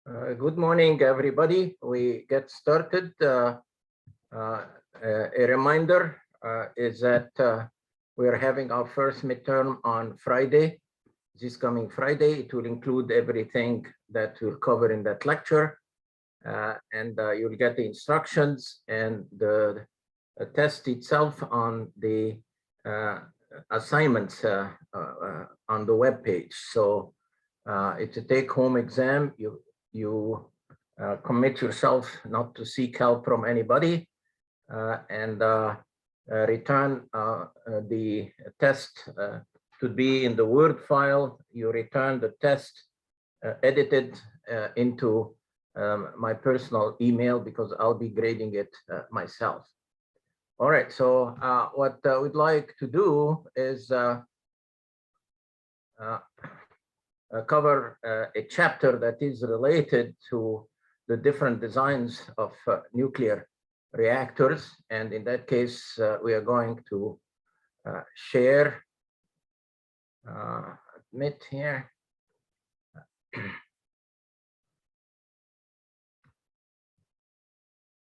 Good morning, everybody. We get started. A reminder is that we are having our first midterm on Friday, this coming Friday. It will include everything that we'll cover in that lecture. And you'll get the instructions and the test itself on the assignments on the web page. So it's a take-home exam. You commit yourself not to seek help from anybody and return the test to be in the Word file. You return the test edited into my personal email because I'll be grading it myself. All right, so what we'd like to do is cover a chapter that is related to the different designs of nuclear reactors. And in that case, we are going to share, admit here.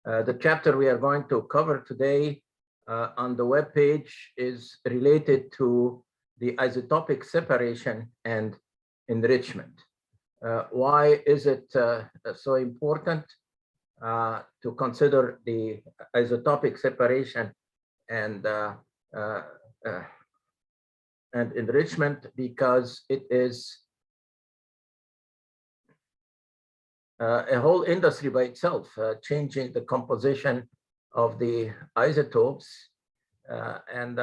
The chapter we are going to cover today on the web page is related to the isotopic separation and enrichment. Why is it so important to consider the isotopic separation and enrichment? Because it is a whole industry by itself, changing the composition of the isotopes, and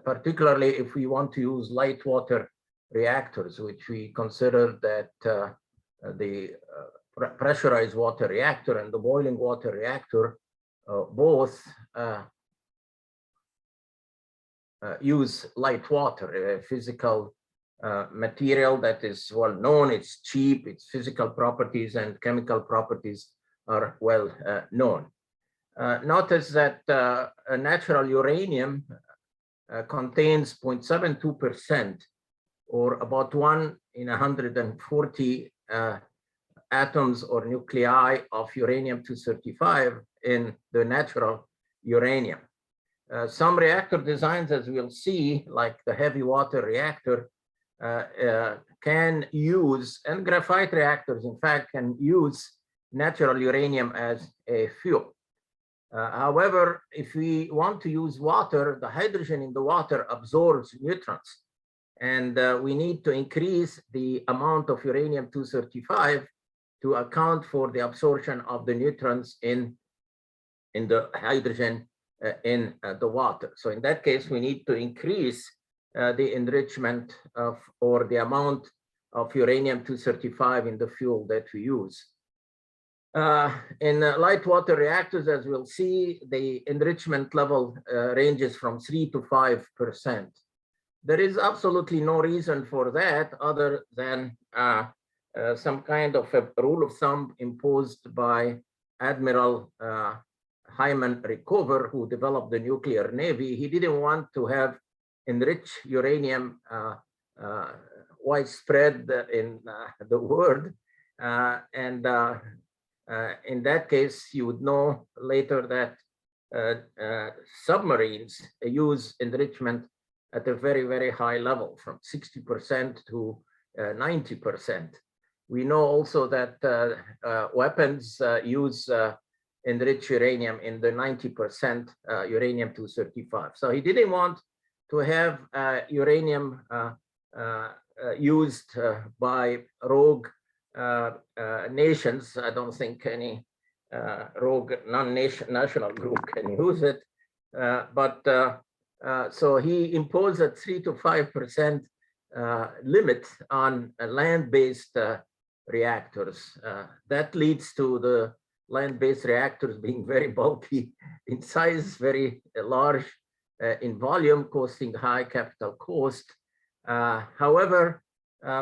particularly if we want to use light water reactors, which we consider that the pressurized water reactor and the boiling water reactor both use light water, a physical material that is well known, it's cheap, its physical properties and chemical properties are well known. Notice that a natural uranium contains 0.72% or about 1 in 140 atoms or nuclei of uranium-235 in the natural uranium. Some reactor designs, as we'll see, like the heavy water reactor, can use, and graphite reactors, in fact, can use natural uranium as a fuel. However, if we want to use water, the hydrogen in the water absorbs neutrons. And we need to increase the amount of uranium-235 to account for the absorption of the neutrons in the hydrogen in the water. So in that case, we need to increase the enrichment of, or the amount of uranium-235 in the fuel that we use. In light water reactors, as we'll see, the enrichment level ranges from 3 to 5%. There is absolutely no reason for that other than some kind of a rule of thumb imposed by Admiral Hyman Rickover, who developed the nuclear navy. He didn't want to have enriched uranium widespread in the world. In that case, you would know later that submarines use enrichment at a very, very high level, from 60% to 90%. We know also that weapons use enriched uranium in the 90% uranium-235. So he didn't want to have uranium used by rogue nations. I don't think any rogue non-national group can use it. So he imposed a 3 to 5% limit on land-based reactors. That leads to the land-based reactors being very bulky in size, very large in volume, costing high capital cost. However,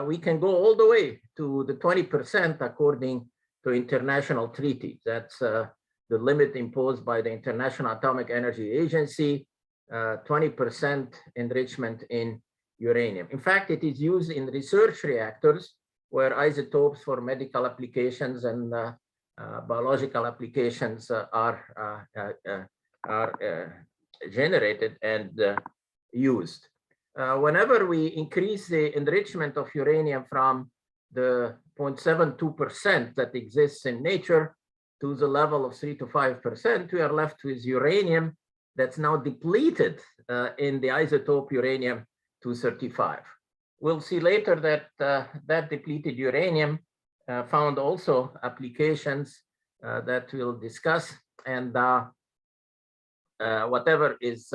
we can go all the way to the 20% according to international treaties. That's the limit imposed by the International Atomic Energy Agency, 20% enrichment in uranium. In fact, it is used in research reactors where isotopes for medical applications and biological applications are generated and used. Whenever we increase the enrichment of uranium from the 0.72% that exists in nature to the level of 3 to 5%, we are left with uranium that's now depleted in the isotope uranium-235. We'll see later that that depleted uranium found also applications that we'll discuss, and whatever is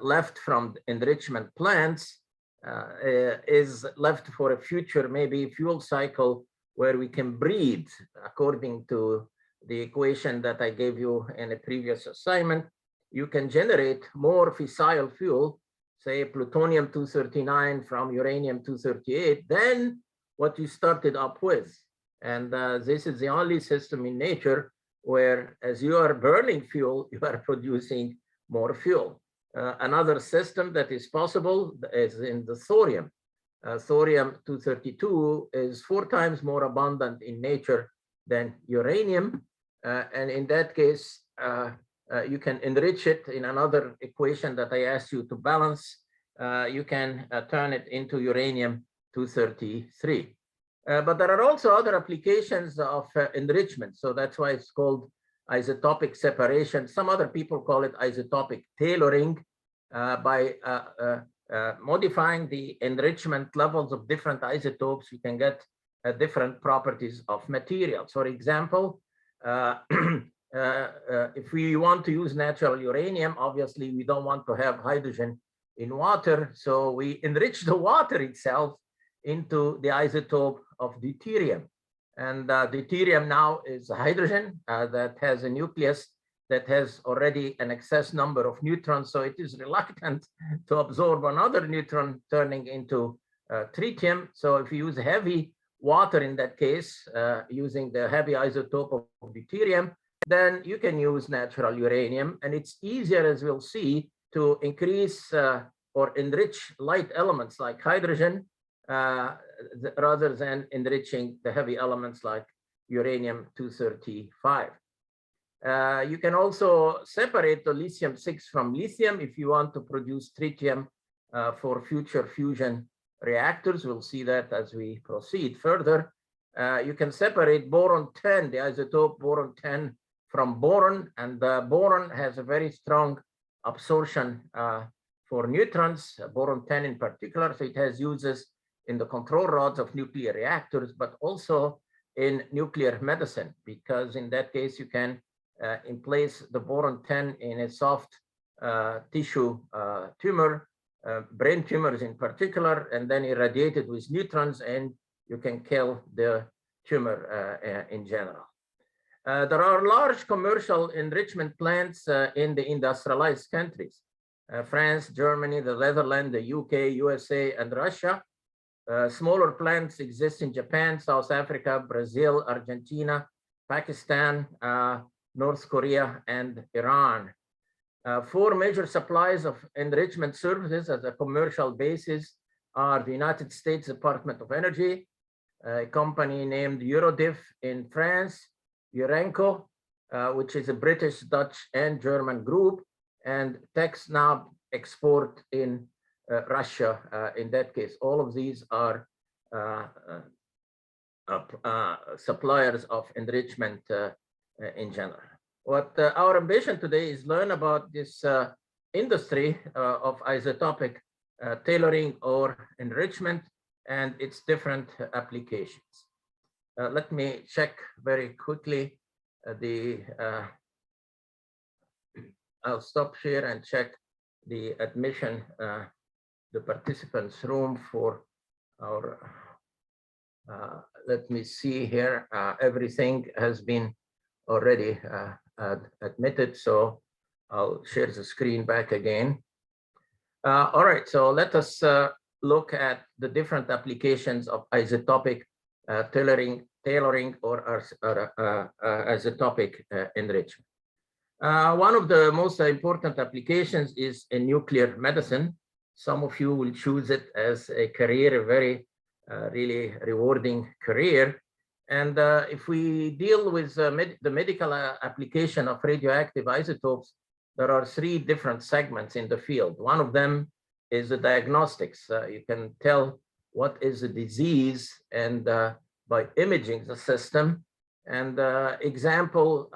left from enrichment plants is left for a future, maybe fuel cycle, where we can breed according to the equation that I gave you in a previous assignment. You can generate more fissile fuel, say plutonium-239 from uranium-238, than what you started up with. And this is the only system in nature where, as you are burning fuel, you are producing more fuel. Another system that is possible is in the thorium. Thorium-232 is 4 times more abundant in nature than uranium. And in that case, you can enrich it in another equation that I asked you to balance. You can turn it into uranium-233. But there are also other applications of enrichment. So that's why it's called isotopic separation. Some other people call it isotopic tailoring. By modifying the enrichment levels of different isotopes, you can get different properties of materials. For example, if we want to use natural uranium, obviously we don't want to have hydrogen in water, so we enrich the water itself into the isotope of deuterium. And deuterium now is hydrogen that has a nucleus that has already an excess number of neutrons, so it is reluctant to absorb another neutron, turning into tritium. So if you use heavy water in that case, using the heavy isotope of deuterium, then you can use natural uranium, and it's easier, as we'll see, to increase or enrich light elements like hydrogen rather than enriching the heavy elements like uranium-235. You can also separate the lithium-6 from lithium if you want to produce tritium for future fusion reactors. We'll see that as we proceed further. You can separate boron-10, the isotope boron-10, from boron, and boron has a very strong absorption for neutrons, boron-10 in particular, so it has uses in the control rods of nuclear reactors, but also in nuclear medicine, because in that case you can place the boron-10 in a soft tissue tumor, brain tumors in particular, and then irradiate it with neutrons, and you can kill the tumor in general. There are large commercial enrichment plants in the industrialized countries, France, Germany, the Netherlands, the UK, USA, and Russia. Smaller plants exist in Japan, South Africa, Brazil, Argentina, Pakistan, North Korea, and Iran. 4 major suppliers of enrichment services as a commercial basis are the United States Department of Energy, a company named Eurodiff in France, Urenco, which is a British, Dutch, and German group, and TexNab Export in Russia. In that case, all of these are suppliers of enrichment in general. What our ambition today is learn about this industry of isotopic tailoring or enrichment and its different applications. Let me check very quickly I'll stop here and check the admission, the participants room for our, let me see here, everything has been already admitted, so I'll share the screen back again. All right, so let us look at the different applications of isotopic tailoring or isotopic enrichment. One of the most important applications is in nuclear medicine. Some of you will choose it as a career, a very really rewarding career. And if we deal with the medical application of radioactive isotopes, there are three different segments in the field. One of them is the diagnostics. You can tell what is the disease and by imaging the system. And example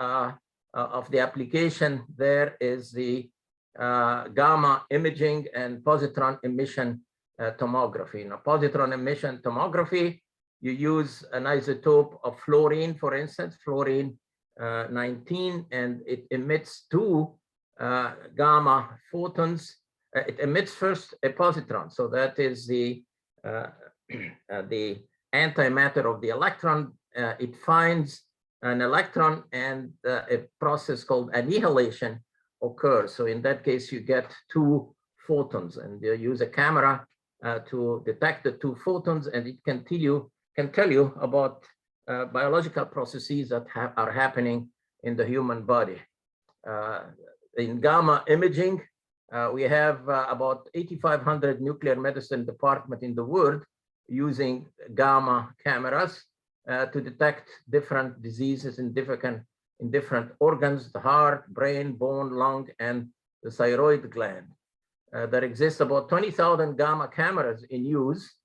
of the application there is the gamma imaging and positron emission tomography. Now, positron emission tomography, you use an isotope of fluorine, for instance, fluorine 19, and it emits two gamma photons. It emits first a positron, so that is the antimatter of the electron. It finds an electron, and a process called annihilation occurs. So in that case, you get two photons, and you use a camera to detect the two photons, and it can tell you about biological processes that are happening in the human body. In gamma imaging, we have about 8,500 nuclear medicine departments in the world using gamma cameras to detect different diseases in different organs: the heart, brain, bone, lung, and the thyroid gland. There exists about 20,000 gamma cameras in use.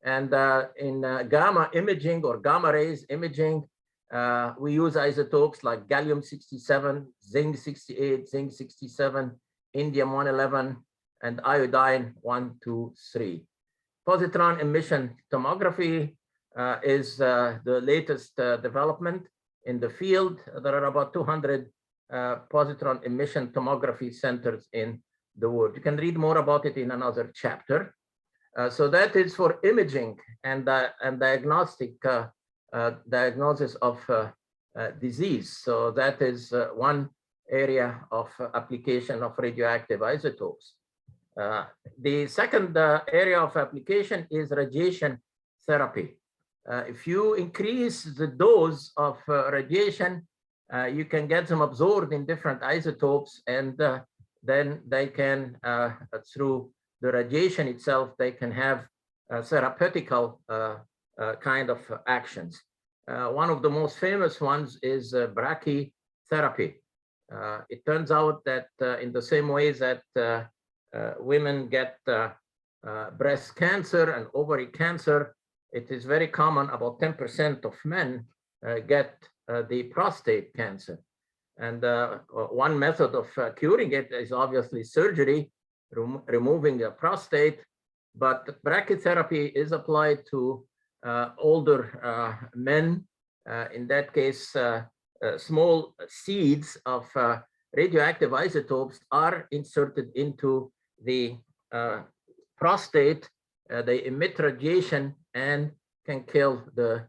And in gamma imaging or gamma rays imaging, we use isotopes like gallium-67, zinc-68, zinc-67, indium-111, and iodine-123. Positron emission tomography is the latest development in the field. There are about 200 positron emission tomography centers in the world. You can read more about it in another chapter. So that is for imaging and diagnostic diagnosis of disease. So that is one area of application of radioactive isotopes. The second area of application is radiation therapy. If you increase the dose of radiation, you can get them absorbed in different isotopes, and then they can, through the radiation itself, they can have therapeutical kind of actions. One of the most famous ones is brachytherapy. It turns out that in the same way that women get breast cancer and ovary cancer, it is very common, about 10% of men get the prostate cancer. And one method of curing it is obviously surgery, removing the prostate, but brachytherapy is applied to older men. In that case, small seeds of radioactive isotopes are inserted into the prostate. They emit radiation and can kill the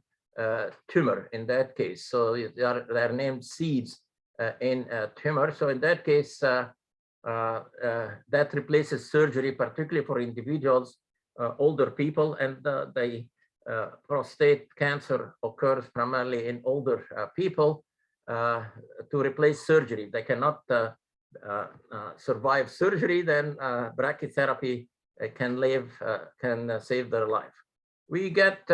tumor in that case. So they are named seeds in a tumor. So in that case, that replaces surgery, particularly for individuals, older people, and the prostate cancer occurs primarily in older people. To replace surgery, they cannot survive surgery, then brachytherapy can save their life. We get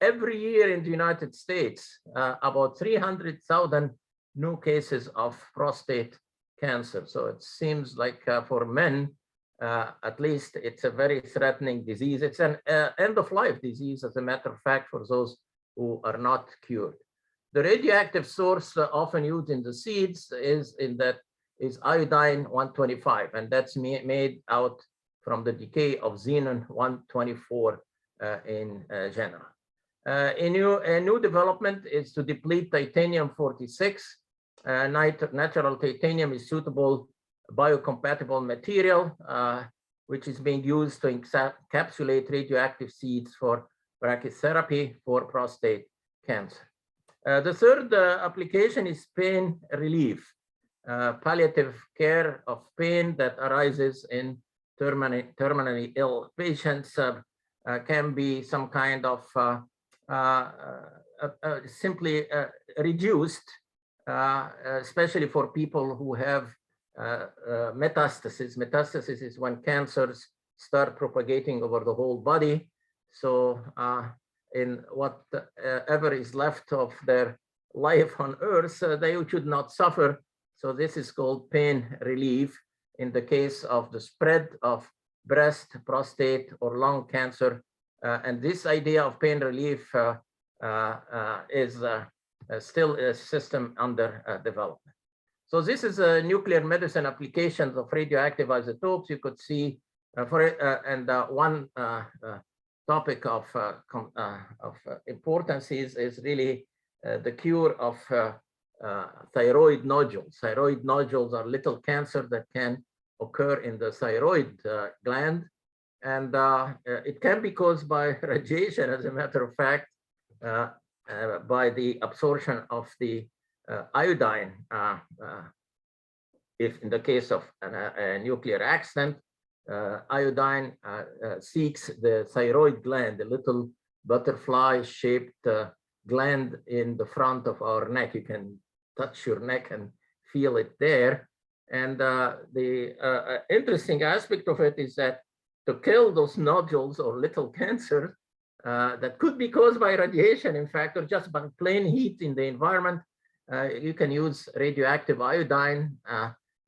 every year in the United States about 300,000 new cases of prostate cancer. So it seems like for men, at least, it's a very threatening disease. It's an end-of-life disease, as a matter of fact, for those who are not cured. The radioactive source often used in the seeds is iodine-125, and that's made out from the decay of xenon-124 in general. A new development is to deplete titanium-46. Natural titanium is suitable biocompatible material, which is being used to encapsulate radioactive seeds for brachytherapy for prostate cancer. The third application is pain relief, palliative care of pain that arises in terminally ill patients. Can be some kind of simply reduced, especially for people who have metastasis. Metastasis is when cancers start propagating over the whole body. So in whatever is left of their life on Earth, they should not suffer. So this is called pain relief in the case of the spread of breast, prostate, or lung cancer. And this idea of pain relief is still a system under development. So this is a nuclear medicine applications of radioactive isotopes. You could see one topic of importance is really the cure of thyroid nodules. Thyroid nodules are little cancer that can occur in the thyroid gland, and it can be caused by radiation, as a matter of fact, by the absorption of the iodine. If in the case of a nuclear accident, iodine seeks the thyroid gland, the little butterfly-shaped gland in the front of our neck. You can touch your neck and feel it there. And the interesting aspect of it is that to kill those nodules or little cancers that could be caused by radiation, in fact, or just by plain heat in the environment, you can use radioactive iodine.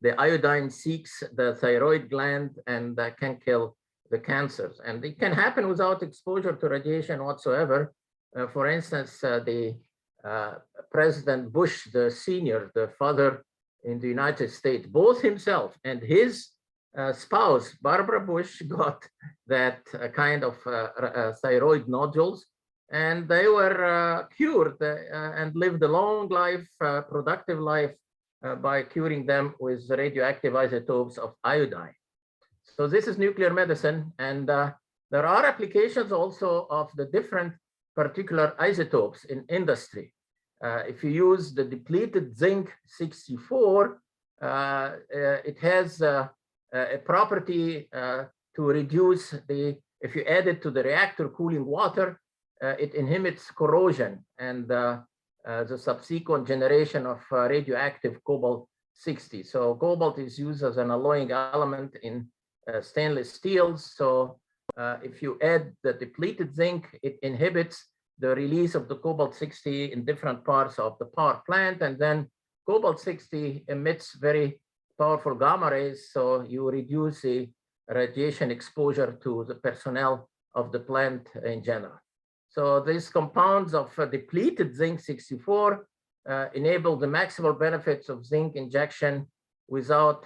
The iodine seeks the thyroid gland and can kill the cancers. And it can happen without exposure to radiation whatsoever. For instance, the President Bush, the senior, the father in the United States, both himself and his spouse, Barbara Bush, got that kind of thyroid nodules, and they were cured and lived a long life, productive life, by curing them with radioactive isotopes of iodine. So this is nuclear medicine, and there are applications also of the different particular isotopes in industry. If you use the depleted zinc 64, it has a property to reduce if you add it to the reactor cooling water, it inhibits corrosion and the subsequent generation of radioactive cobalt 60. So cobalt is used as an alloying element in stainless steels. So if you add the depleted zinc, it inhibits the release of the cobalt 60 in different parts of the power plant. And then cobalt 60 emits very powerful gamma rays. So you reduce the radiation exposure to the personnel of the plant in general. So these compounds of depleted zinc 64 enable the maximal benefits of zinc injection without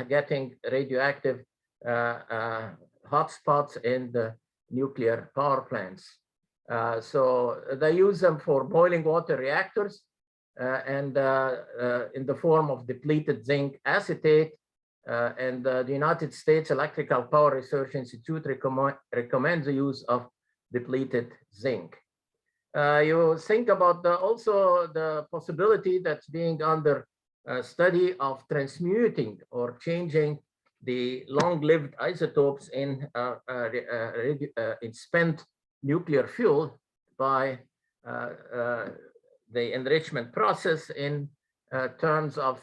getting radioactive hotspots in the nuclear power plants. So they use them for boiling water reactors and in the form of depleted zinc acetate. And the United States Electrical Power Research Institute recommends the use of depleted zinc. You think about also the possibility that's being under study of transmuting or changing the long-lived isotopes in spent nuclear fuel by the enrichment process in terms of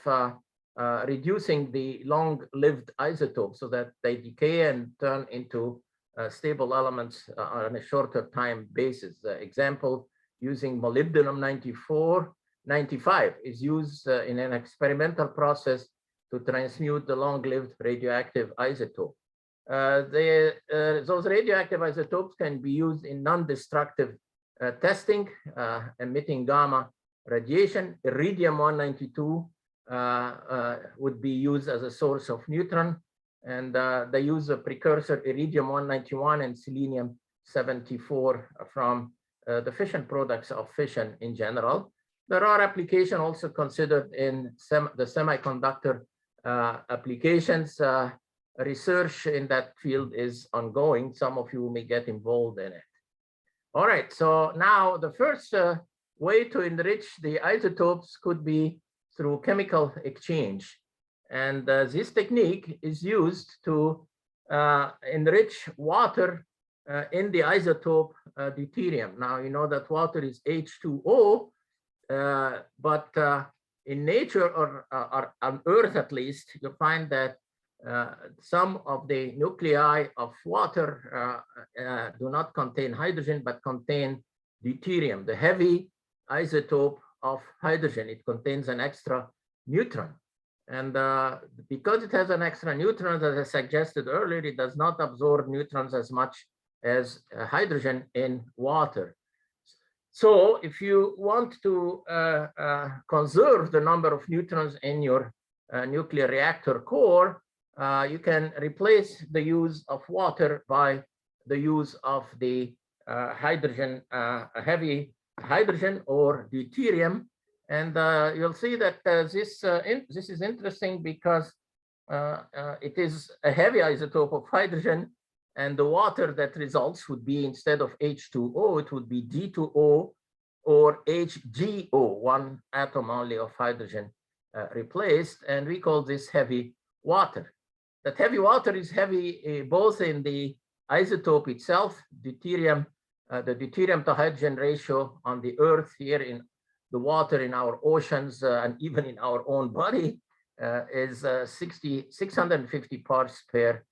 reducing the long-lived isotopes so that they decay and turn into stable elements on a shorter time basis. Example, using molybdenum 95 is used in an experimental process to transmute the long-lived radioactive isotope. Those radioactive isotopes can be used in non-destructive testing, emitting gamma radiation. Iridium 192 would be used as a source of neutron, and they use a precursor iridium 191 and selenium 74 from the fission products of fission in general. There are applications also considered in the semiconductor applications. Research in that field is ongoing. Some of you may get involved in it. All right, so now the first way to enrich the isotopes could be through chemical exchange. And this technique is used to enrich water in the isotope deuterium. Now, you know that water is H2O, but in nature or on Earth at least, you find that some of the nuclei of water do not contain hydrogen, but contain deuterium, the heavy isotope of hydrogen. It contains an extra neutron. And because it has an extra neutron, as I suggested earlier, it does not absorb neutrons as much as hydrogen in water. So if you want to conserve the number of neutrons in your nuclear reactor core, you can replace the use of water by the use of the hydrogen, heavy hydrogen or deuterium. And you'll see that this is interesting because it is a heavy isotope of hydrogen, and the water that results would be, instead of H2O, it would be D2O or HGO, one atom only of hydrogen replaced, and we call this heavy water. That heavy water is heavy both in the isotope itself, deuterium, the deuterium to hydrogen ratio on the Earth, here in the water in our oceans, and even in our own body, is 650 parts per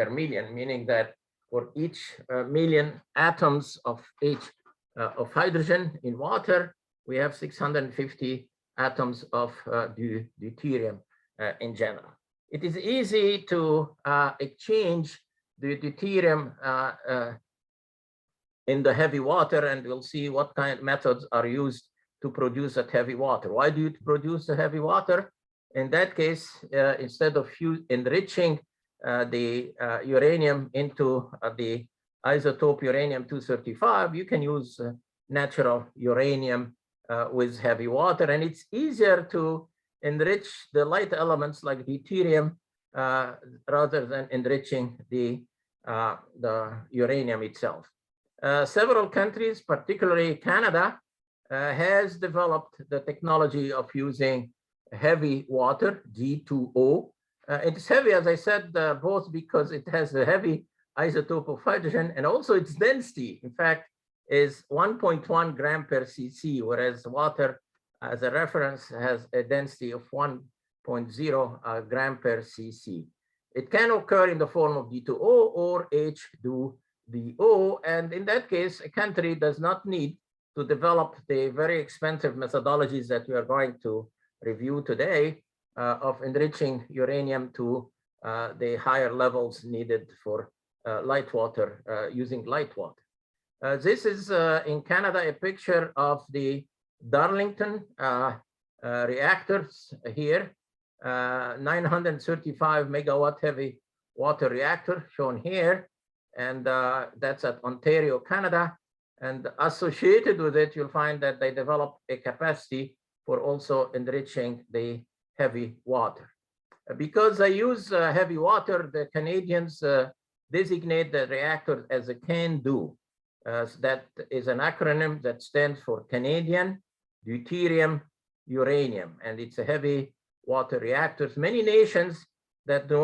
million, meaning that for each million atoms of hydrogen in water, we have 650 atoms of deuterium in general. It is easy to exchange the deuterium in the heavy water, and we'll see what kind of methods are used to produce that heavy water. Why do you produce the heavy water? In that case, instead of enriching the uranium into the isotope uranium-235, you can use natural uranium with heavy water, and it's easier to enrich the light elements like deuterium rather than enriching the uranium itself. Several countries, particularly Canada, has developed the technology of using heavy water, D2O. It's heavy, as I said, both because it has a heavy isotope of hydrogen, and also its density, in fact, is 1.1 gram per cc, whereas water, as a reference, has a density of 1.0 gram per cc. It can occur in the form of D2O or H2O, and in that case, a country does not need to develop the very expensive methodologies that we are going to review today of enriching uranium to the higher levels needed for light water, using light water. This is in Canada a picture of the Darlington reactors here, 935 megawatt heavy water reactor shown here, and that's at Ontario, Canada. And associated with it, you'll find that they develop a capacity for also enriching the heavy water. Because they use heavy water, the Canadians designate the reactor as a CANDU. That is an acronym that stands for Canadian Deuterium Uranium, and it's a heavy water reactors. Many nations that do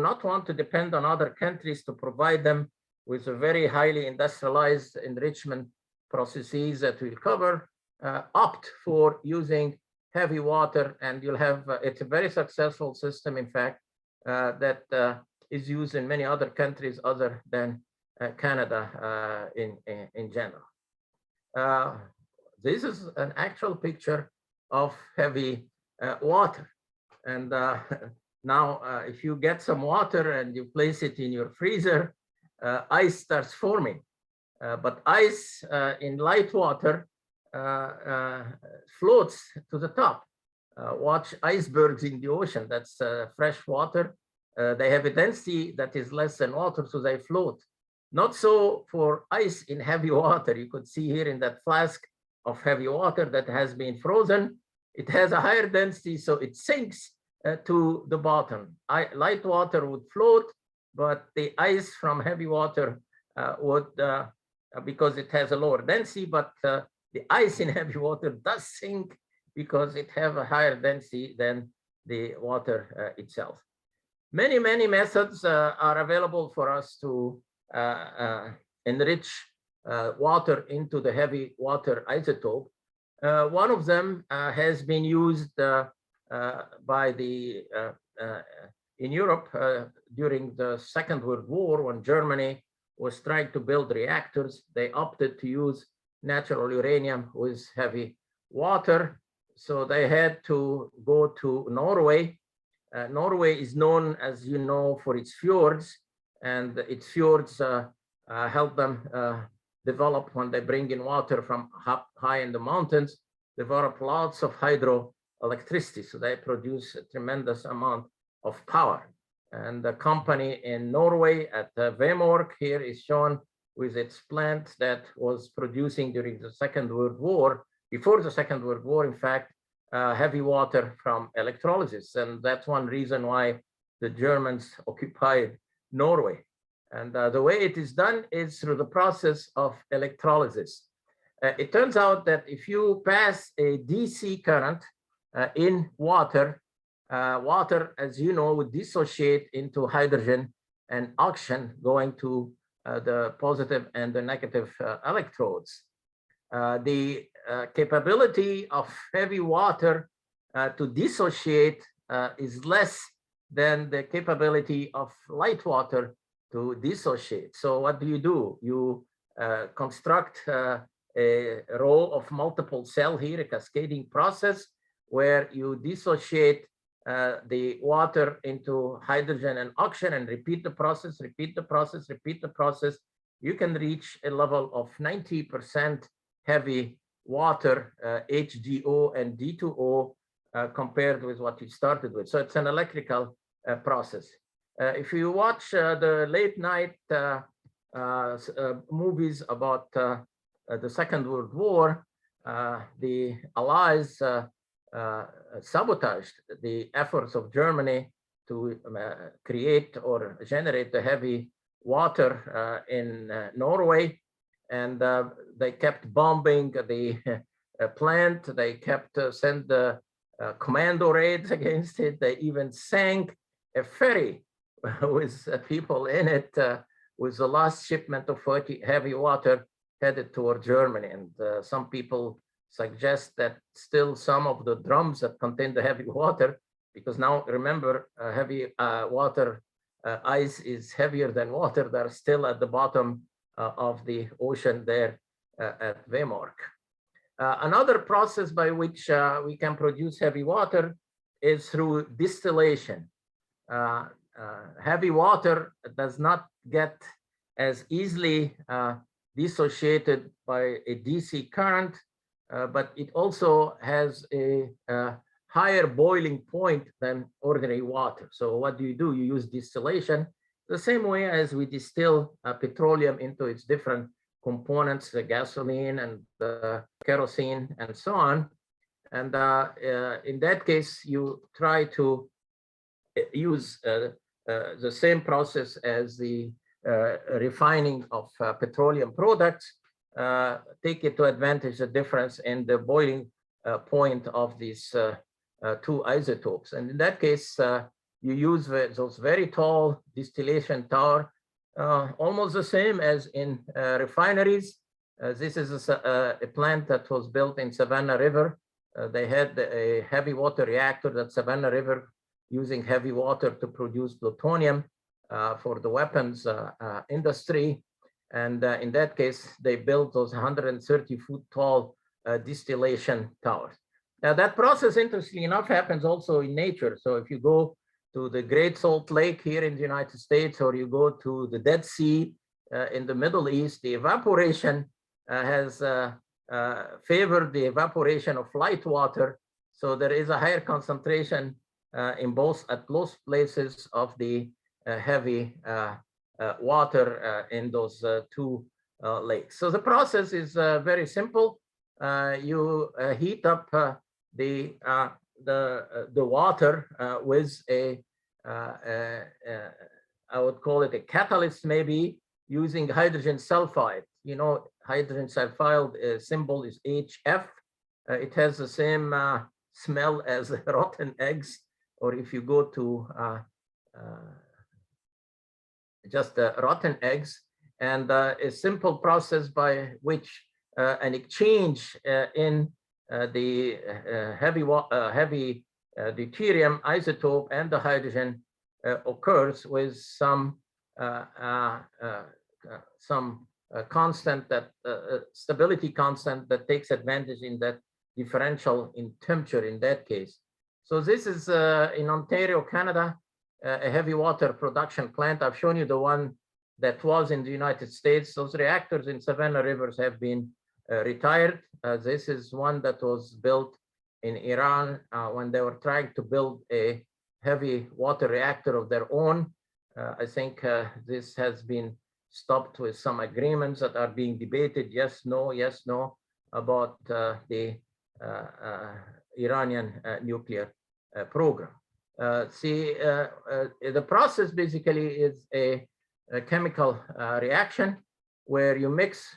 not want to depend on other countries to provide them with a very highly industrialized enrichment processes that we'll cover, opt for using heavy water, and you'll have, it's a very successful system, in fact, that is used in many other countries other than Canada in general. This is an actual picture of heavy water. And now, if you get some water and you place it in your freezer, ice starts forming. But ice in light water floats to the top. Watch icebergs in the ocean. That's fresh water. They have a density that is less than water, so they float. Not so for ice in heavy water. You could see here in that flask of heavy water that has been frozen. It has a higher density, so it sinks to the bottom. Light water would float, but the ice from heavy water would, because it has a lower density, but the ice in heavy water does sink because it has a higher density than the water itself. Many methods are available for us to enrich water into the heavy water isotope. One of them has been used by the in Europe during the Second World War, when Germany was trying to build reactors, they opted to use natural uranium with heavy water. So they had to go to Norway. Norway is known, as you know, for its fjords, and its fjords help them develop when they bring in water from high in the mountains, develop lots of hydroelectricity. So they produce a tremendous amount of power. And the company in Norway at Vemork here is shown with its plant that was producing during the Second World War, before the Second World War, in fact, heavy water from electrolysis. And that's one reason why the Germans occupied Norway. And the way it is done is through the process of electrolysis. It turns out that if you pass a DC current in water, water, as you know, would dissociate into hydrogen and oxygen going to the positive and the negative electrodes. The capability of heavy water to dissociate is less than the capability of light water to dissociate. So what do? You construct a row of multiple cells here, a cascading process where you dissociate the water into hydrogen and oxygen and repeat the process, repeat the process, repeat the process. You can reach a level of 90% heavy water, H2O and D2O, compared with what you started with. So it's an electrical process. If you watch the late night movies about the Second World War, the Allies sabotaged the efforts of Germany to create or generate the heavy water in Norway. And they kept bombing the plant. They kept sent the commando raids against it. They even sank a ferry with people in it with the last shipment of heavy water headed toward Germany. And some people suggest that still some of the drums that contain the heavy water, because now remember, heavy water, ice is heavier than water, they're still at the bottom of the ocean there at Vemork. Another process by which we can produce heavy water is through distillation. Heavy water does not get as easily dissociated by a DC current, but it also has a higher boiling point than ordinary water. So what do? You use distillation the same way as we distill petroleum into its different components, the gasoline and the kerosene and so on. And in that case, you try to use the same process as the refining of petroleum products, take it to advantage the difference in the boiling point of these two isotopes. And in that case, you use those very tall distillation tower, almost the same as in refineries. This is a plant that was built in Savannah River. They had a heavy water reactor at Savannah River using heavy water to produce plutonium for the weapons industry. And in that case, they built those 130-foot tall distillation towers. Now that process, interestingly enough, happens also in nature. So if you go to the Great Salt Lake here in the United States, or you go to the Dead Sea in the Middle East, the evaporation has favored the evaporation of light water. So there is a higher concentration in both at those places of the heavy water in those two lakes. So the process is very simple. You heat up the water with a I would call it a catalyst, maybe using hydrogen sulfide. You know, hydrogen sulfide symbol is HF. It has the same smell as rotten eggs, or if you go to just rotten eggs, and a simple process by which an exchange in the heavy deuterium isotope and the hydrogen occurs with some some constant that stability constant that takes advantage in that differential in temperature in that case. So this is in Ontario, Canada, a heavy water production plant. I've shown you the one that was in the United States. Those reactors in Savannah Rivers have been retired. This is one that was built in Iran when they were trying to build a heavy water reactor of their own. I think this has been stopped with some agreements that are being debated, yes, no, about the Iranian nuclear program. The process basically is a chemical reaction where you mix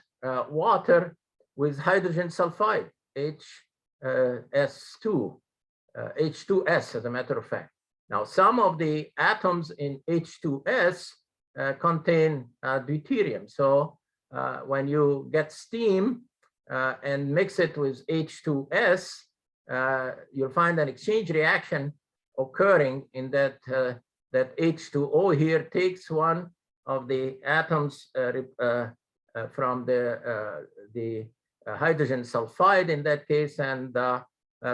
water with hydrogen sulfide, H2S, as a matter of fact. Now, some of the atoms in H2S contain deuterium. So when you get steam and mix it with H2S, you'll find an exchange reaction occurring in that that H2O here takes one of the atoms from the hydrogen sulfide in that case and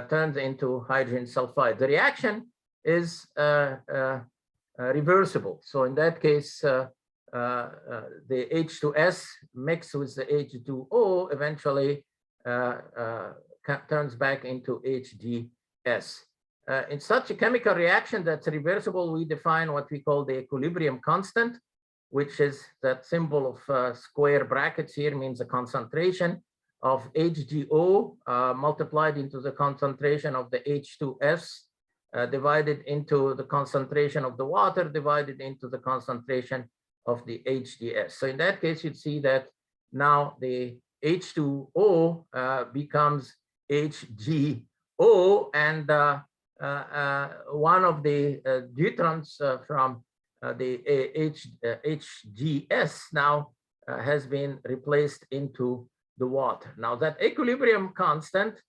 turns into hydrogen sulfide. The reaction is reversible. So in that case, the H2S mixed with the H2O eventually turns back into HGS. In such a chemical reaction that's reversible, we define what we call the equilibrium constant, which is that symbol of square brackets here means the concentration of HGO multiplied into the concentration of the H2S divided into the concentration of the water divided into the concentration of the HGS. So in that case, you'd see that now the H2O becomes HGO, and one of the deuterons from the HGS now has been replaced into the water. Now that equilibrium constant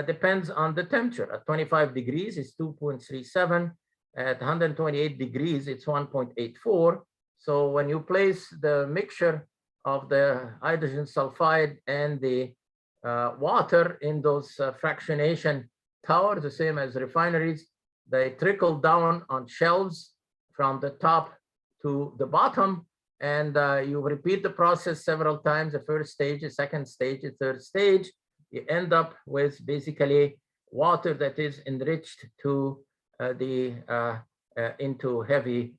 depends on the temperature. At 25 degrees, it's 2.37. At 128 degrees, it's 1.84. So when you place the mixture of the hydrogen sulfide and the water in those fractionation towers, the same as refineries, they trickle down on shelves from the top to the bottom, and you repeat the process several times, the first stage, the second stage, the third stage. You end up with basically water that is enriched to into heavy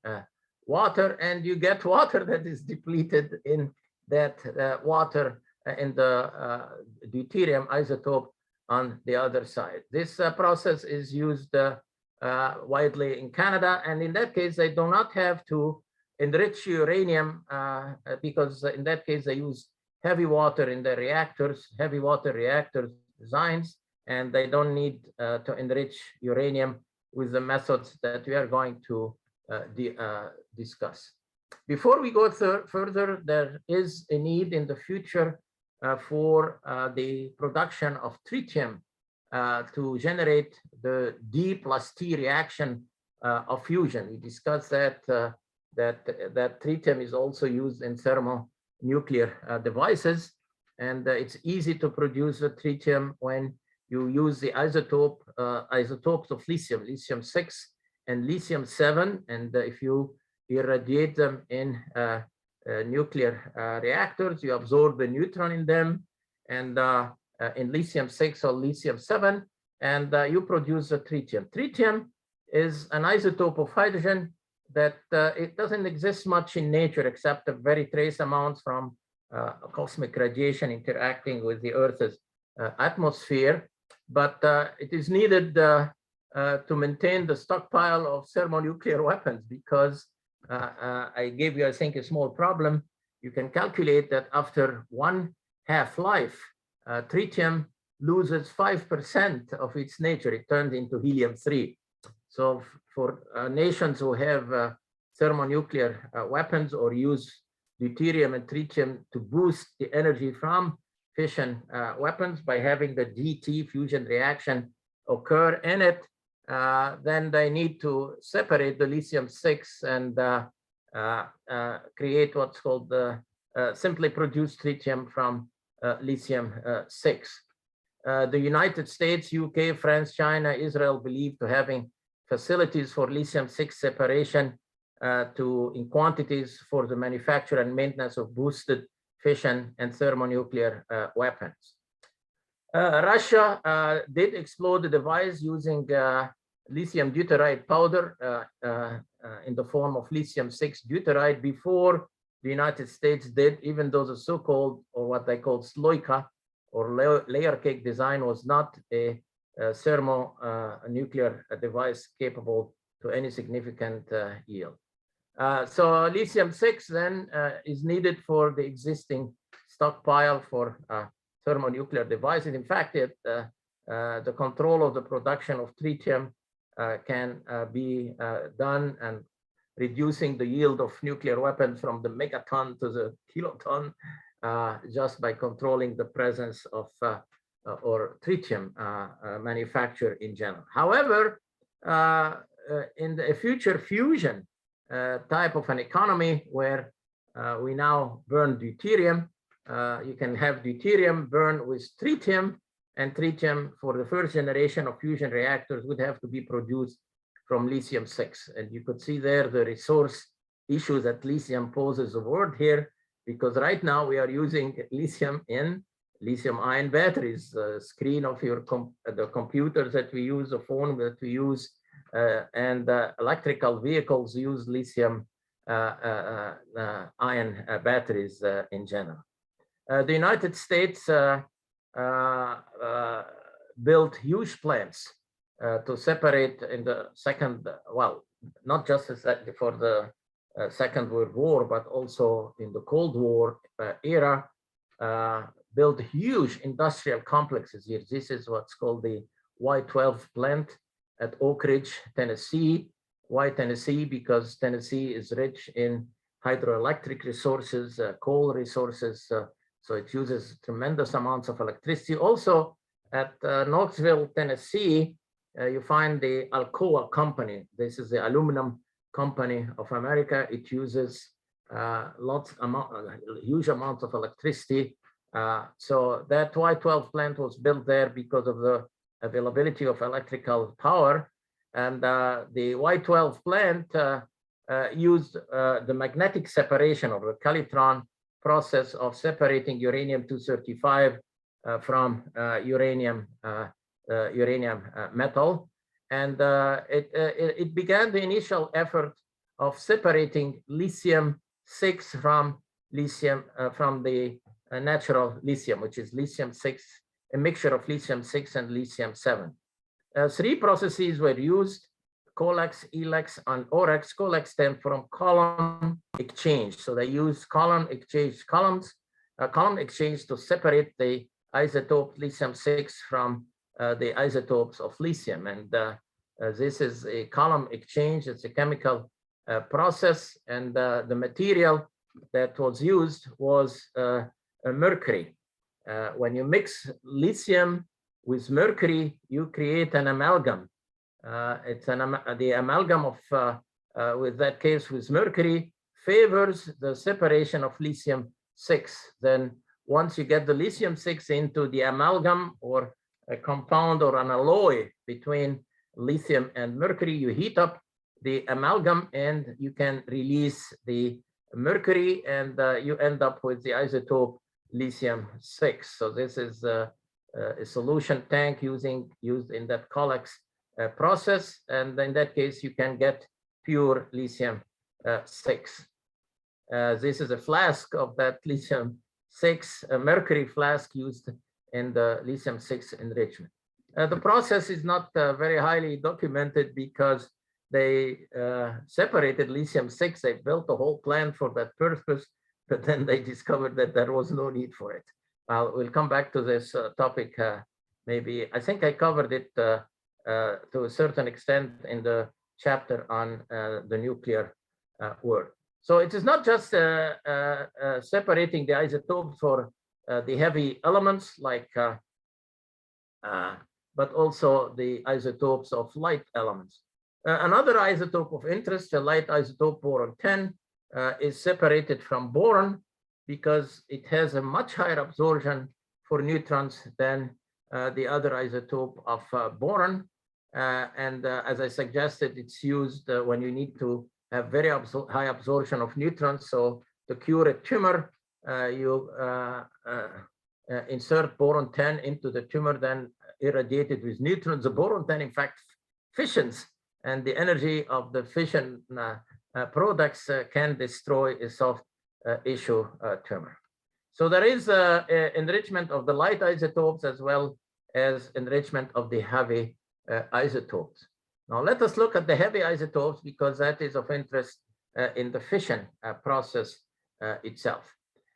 water, and you get water that is depleted in that water in the deuterium isotope on the other side. This process is used widely in Canada, and in that case, they do not have to enrich uranium because in that case, they use heavy water in the reactors, heavy water reactor designs, and they don't need to enrich uranium with the methods that we are going to discuss. Before we go further, there is a need in the future for the production of tritium to generate the D plus T reaction of fusion. We discussed that that tritium is also used in thermonuclear devices, and it's easy to produce the tritium when you use the isotopes of lithium, lithium-6 and lithium-7, and if you irradiate them in nuclear reactors, you absorb the neutron in them, and in lithium-6 or lithium-7, and you produce the tritium. Tritium is an isotope of hydrogen that it doesn't exist much in nature except a very trace amounts from cosmic radiation interacting with the Earth's atmosphere, but it is needed to maintain the stockpile of thermonuclear weapons because I gave you, I think, a small problem. You can calculate that after one half-life, tritium loses 5% of its nature. It turns into helium-3. So for nations who have thermonuclear weapons or use deuterium and tritium to boost the energy from fission weapons by having the DT fusion reaction occur in it, then they need to separate the lithium-6 and create what's called the simply produce tritium from lithium-6. The United States, UK, France, China, Israel believe to having facilities for lithium-6 separation in quantities for the manufacture and maintenance of boosted fission and thermonuclear weapons. Russia did explode the device using lithium deuteride powder in the form of lithium-6 deuteride before the United States did, even though the so-called, or what they call sloika, or layer cake design was not a thermonuclear device capable to any significant yield. So lithium-6 then is needed for the existing stockpile for thermonuclear devices. In fact, the control of the production of tritium can be done, and reducing the yield of nuclear weapons from the megaton to the kiloton just by controlling the presence of or tritium manufacture in general. However, in the future fusion type of an economy where we now burn deuterium, you can have deuterium burned with tritium, and tritium for the first generation of fusion reactors would have to be produced from lithium-6. And you could see there the resource issues that lithium poses a world here, because right now we are using lithium in lithium-ion batteries. The screen of your the computers that we use, the phone that we use, and electrical vehicles use lithium ion batteries in general. The United States built huge plants to separate in the second, well, not just for the Second World War, but also in the Cold War era, built huge industrial complexes here. This is what's called the Y12 plant at Oak Ridge, Tennessee. Why Tennessee? Because Tennessee is rich in hydroelectric resources, coal resources, so it uses tremendous amounts of electricity. Also at Knoxville, Tennessee, you find the Alcoa company. This is the aluminum company of America. It uses huge amounts of electricity. So that Y12 plant was built there because of the availability of electrical power. And the Y12 plant used the magnetic separation of the Calitron process of separating uranium-235 from uranium metal. And it began the initial effort of separating lithium-6 from lithium from the natural lithium, which is lithium-6, a mixture of lithium-6 and lithium-7. 3 processes were used: COLEX, ELEX, and OREX. COLEX stands for column exchange. So they use column exchange column exchange to separate the isotope lithium-6 from the isotopes of lithium. And this is a column exchange. It's a chemical process, and the material that was used was mercury. When you mix lithium with mercury, you create an amalgam. It's the amalgam of, with that case with mercury, favors the separation of lithium-6. Then once you get the lithium-6 into the amalgam, or a compound or an alloy between lithium and mercury, you heat up the amalgam and you can release the mercury, and you end up with the isotope lithium-6. So this is a solution tank used in that COLEX process, and in that case you can get pure lithium-6. This is a flask of that lithium-6, a mercury flask used in the lithium-6 enrichment. The process is not very highly documented because they separated lithium-6. They built a whole plant for that purpose, but then they discovered that there was no need for it. We'll come back to this topic maybe. I think I covered it to a certain extent in the chapter on the nuclear world. So it is not just separating the isotopes for the heavy elements like, but also the isotopes of light elements. Another isotope of interest, the light isotope boron-10, is separated from boron because it has a much higher absorption for neutrons than the other isotope of boron. As I suggested, it's used when you need to have very high absorption of neutrons. So to cure a tumor, you insert boron 10 into the tumor, then irradiate it with neutrons. The boron 10, in fact, fissions, and the energy of the fission products can destroy a soft tissue tumor. So there is enrichment of the light isotopes as well as enrichment of the heavy isotopes. Now let us look at the heavy isotopes, because that is of interest in the fission process itself.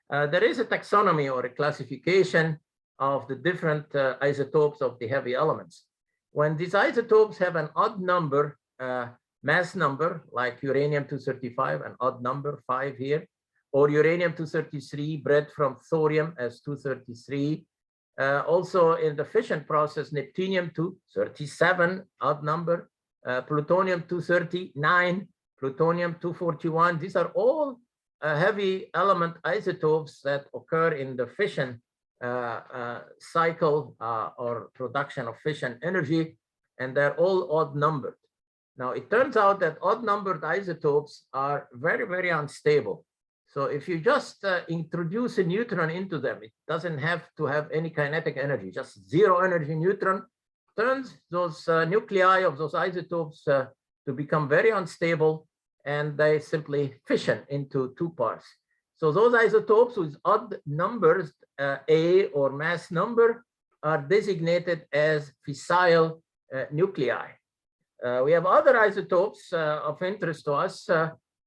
There is a taxonomy or a classification of the different isotopes of the heavy elements. When these isotopes have an odd number, mass number, like uranium-235, an odd number 5 here, or uranium-233 bred from thorium as 233. Also in the fission process, neptunium-237, odd number, plutonium-239, plutonium-241. These are all heavy element isotopes that occur in the fission cycle or production of fission energy, and they're all odd numbered. Now, it turns out that odd numbered isotopes are very, very unstable. So if you just introduce a neutron into them, it doesn't have to have any kinetic energy, just zero energy neutron turns those nuclei of those isotopes to become very unstable, and they simply fission into 2 parts. So those isotopes with odd numbers, A or mass number, are designated as fissile nuclei. We have other isotopes of interest to us,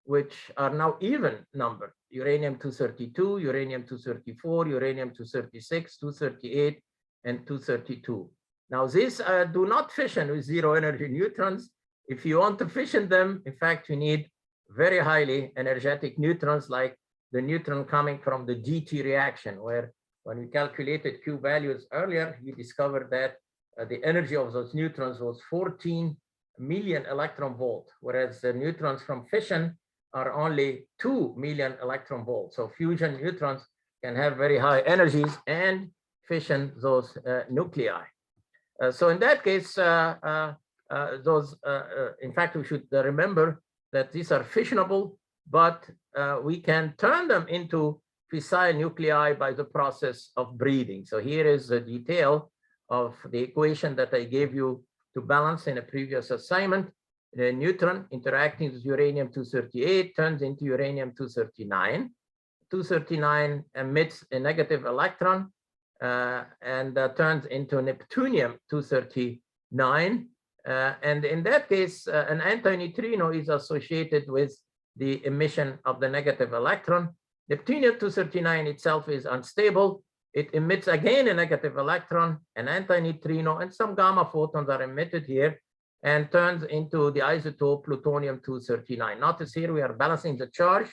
which are now even numbered: uranium-232, uranium-234, uranium-236, 238, and 232. Now, these do not fission with zero energy neutrons. If you want to fission them, in fact, you need very highly energetic neutrons, like the neutron coming from the GT reaction, where when we calculated Q values earlier, we discovered that the energy of those neutrons was 14 million electron volt, whereas the neutrons from fission are only 2 million electron volts. So fusion neutrons can have very high energies and fission those nuclei. So in that case, in fact, we should remember that these are fissionable, but we can turn them into fissile nuclei by the process of breeding. So here is the detail of the equation that I gave you to balance in a previous assignment. The neutron interacting with uranium-238 turns into uranium-239. 239 emits a negative electron and turns into neptunium-239. And in that case, an antineutrino is associated with the emission of the negative electron. Neptunium-239 itself is unstable. It emits again a negative electron, an antineutrino, and some gamma photons are emitted here, and turns into the isotope plutonium-239. Notice here we are balancing the charge.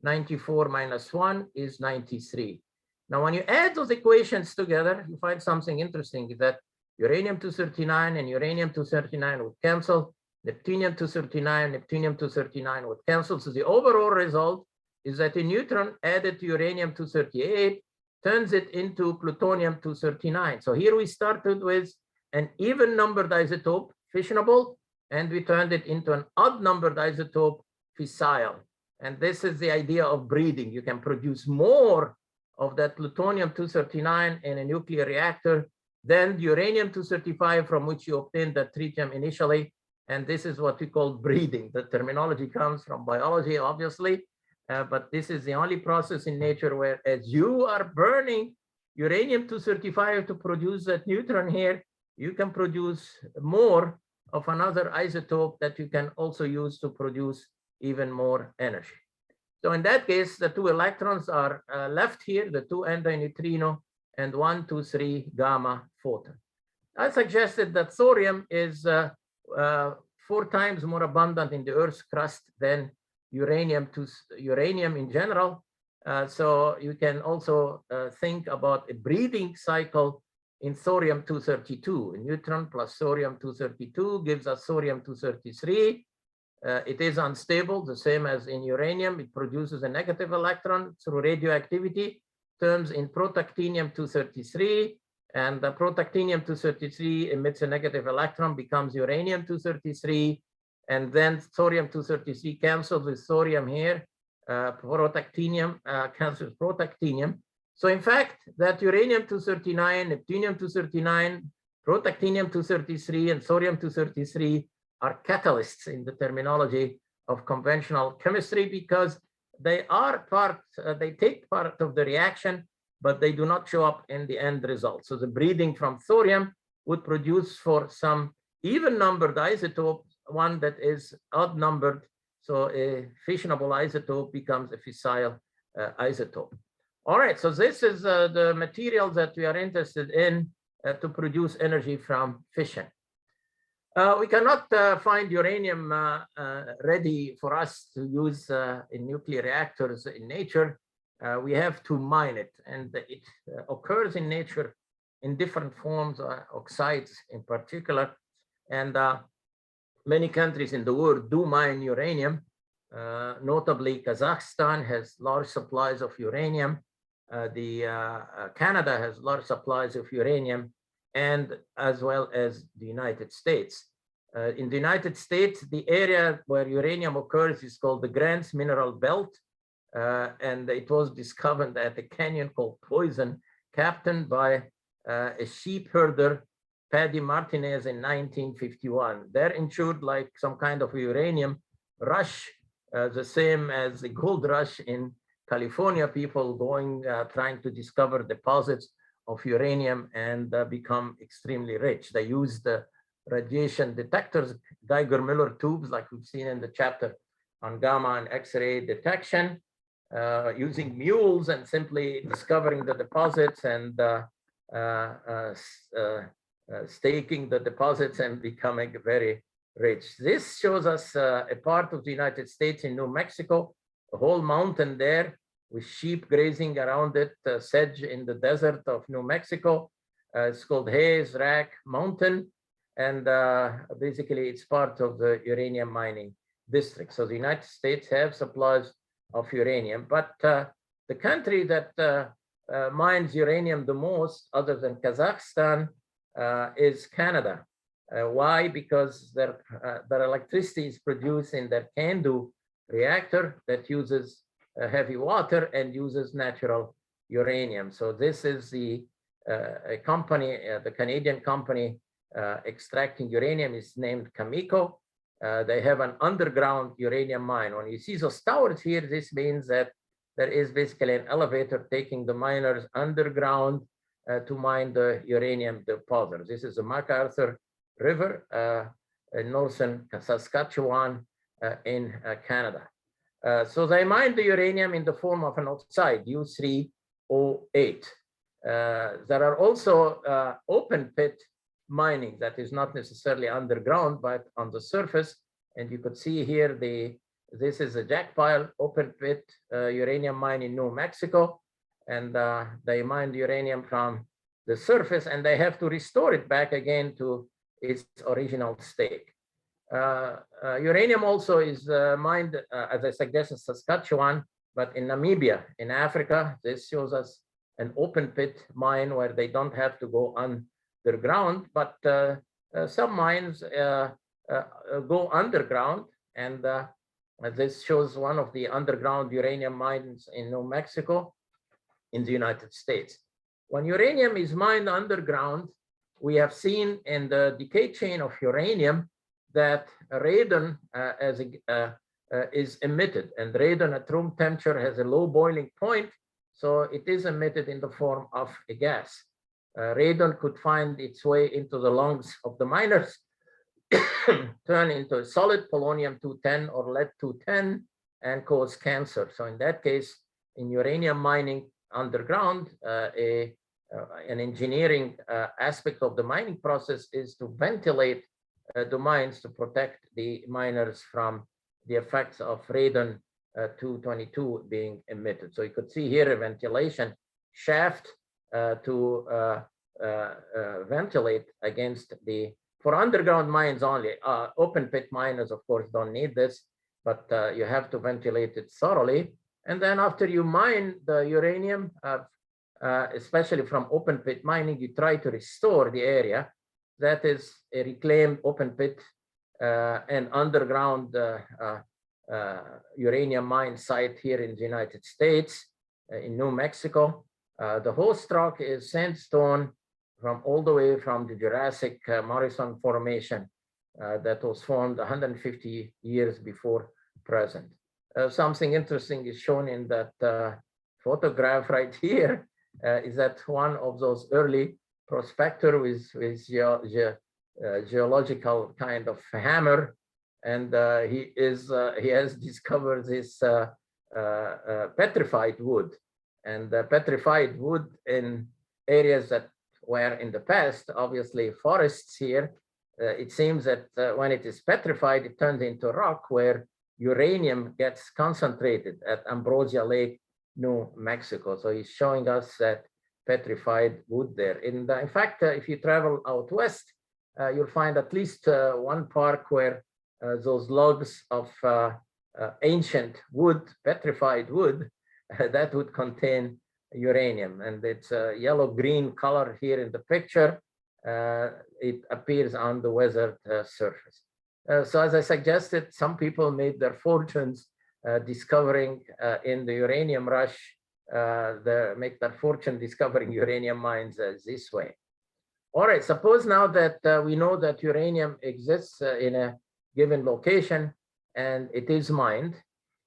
94 minus 1 is 93. Now, when you add those equations together, you find something interesting, is that uranium-239 and uranium-239 would cancel. Neptunium-239, Neptunium-239 would cancel. So the overall result is that a neutron added to uranium-238 turns it into plutonium-239. So here we started with an even numbered isotope, fissionable, and we turned it into an odd numbered isotope, fissile. And this is the idea of breeding. You can produce more of that plutonium-239 in a nuclear reactor than uranium-235 from which you obtained the tritium initially. And this is what we call breeding. The terminology comes from biology, obviously, but this is the only process in nature where, as you are burning uranium-235 to produce that neutron here, you can produce more of another isotope that you can also use to produce even more energy. So in that case, the 2 electrons are left here, the 2 antineutrino and 1, 2, 3 gamma photon. I suggested that thorium is 4 times more abundant in the Earth's crust than uranium in general. So you can also think about a breeding cycle in thorium-232. A neutron plus thorium-232 gives us thorium-233. It is unstable, the same as in uranium. It produces a negative electron through radioactivity, turns in protactinium-233, and the protactinium-233 emits a negative electron, becomes uranium-233, and then thorium-233 cancels with thorium here. Protactinium cancels protactinium. So in fact, that uranium-239, neptunium-239, protactinium-233, and thorium-233 are catalysts in the terminology of conventional chemistry, because they are part, they take part of the reaction, but they do not show up in the end result. So the breeding from thorium would produce for some even numbered isotope one that is odd numbered. So a fissionable isotope becomes a fissile isotope. All right, so this is the materials that we are interested in to produce energy from fission. We cannot find uranium ready for us to use in nuclear reactors in nature. We have to mine it, and it occurs in nature in different forms, oxides in particular. And many countries in the world do mine uranium. Notably, Kazakhstan has large supplies of uranium. Canada has large supplies of uranium, and as well as the United States. In the United States, the area where uranium occurs is called the Grants Mineral Belt, and it was discovered at a canyon called Poison, captained by a sheep herder, Paddy Martinez, in 1951. They're insured like some kind of uranium rush, the same as the gold rush in California, people going, trying to discover deposits of uranium and become extremely rich. They use the radiation detectors, Geiger-Miller tubes, like we've seen in the chapter on gamma and X-ray detection, using mules and simply discovering the deposits and staking the deposits and becoming very rich. This shows us a part of the United States in New Mexico, a whole mountain there with sheep grazing around it, sedge in the desert of New Mexico. It's called Hayes Rack Mountain. And basically it's part of the uranium mining district. So the United States have supplies of uranium, but the country that mines uranium the most, other than Kazakhstan, is Canada. Why? Because their electricity is produced in their CANDU reactor that uses heavy water and uses natural uranium. So this is the a company, the Canadian company extracting uranium is named Cameco. They have an underground uranium mine. When you see those towers here, this means that there is basically an elevator taking the miners underground to mine the uranium deposit. This is the MacArthur River in northern Saskatchewan in Canada. So they mine the uranium in the form of an oxide, U3O8. There are also open pit mining that is not necessarily underground, but on the surface. And you could see here, this is a jack pile open pit uranium mine in New Mexico. And they mine the uranium from the surface, and they have to restore it back again to its original state. Uranium also is mined, as I suggested, Saskatchewan, but in Namibia, in Africa. This shows us an open pit mine where they don't have to go underground, but some mines go underground, and this shows one of the underground uranium mines in New Mexico in the United States. When uranium is mined underground, we have seen in the decay chain of uranium that radon is emitted, and radon at room temperature has a low boiling point, so it is emitted in the form of a gas. Radon could find its way into the lungs of the miners, turn into a solid polonium-210 or lead-210, and cause cancer. So in that case, in uranium mining underground, an engineering aspect of the mining process is to ventilate the mines to protect the miners from the effects of radon 222 being emitted. So you could see here a ventilation shaft to ventilate against the for underground mines only. Open pit miners, of course, don't need this, but you have to ventilate it thoroughly. And then after you mine the uranium, especially from open pit mining, you try to restore the area. That is a reclaimed open pit and underground uranium mine site here in the United States, in New Mexico. The host rock is sandstone from all the way from the Jurassic Morrison Formation that was formed 150 years before present. Something interesting is shown in that photograph right here, is that one of those early prospector with geological kind of hammer, and he has discovered this petrified wood, and petrified wood in areas that were in the past obviously forests here. It seems that when it is petrified, it turns into rock where uranium gets concentrated at Ambrosia Lake, New Mexico. So he's showing us that petrified wood there. In fact, if you travel out west, you'll find at least one park where those logs of ancient wood, petrified wood, that would contain uranium. And it's a yellow-green color here in the picture. It appears on the weathered surface. So as I suggested, some people made their fortunes discovering in the uranium rush, make their fortune discovering uranium mines this way. All right, suppose now that we know that uranium exists in a given location and it is mined.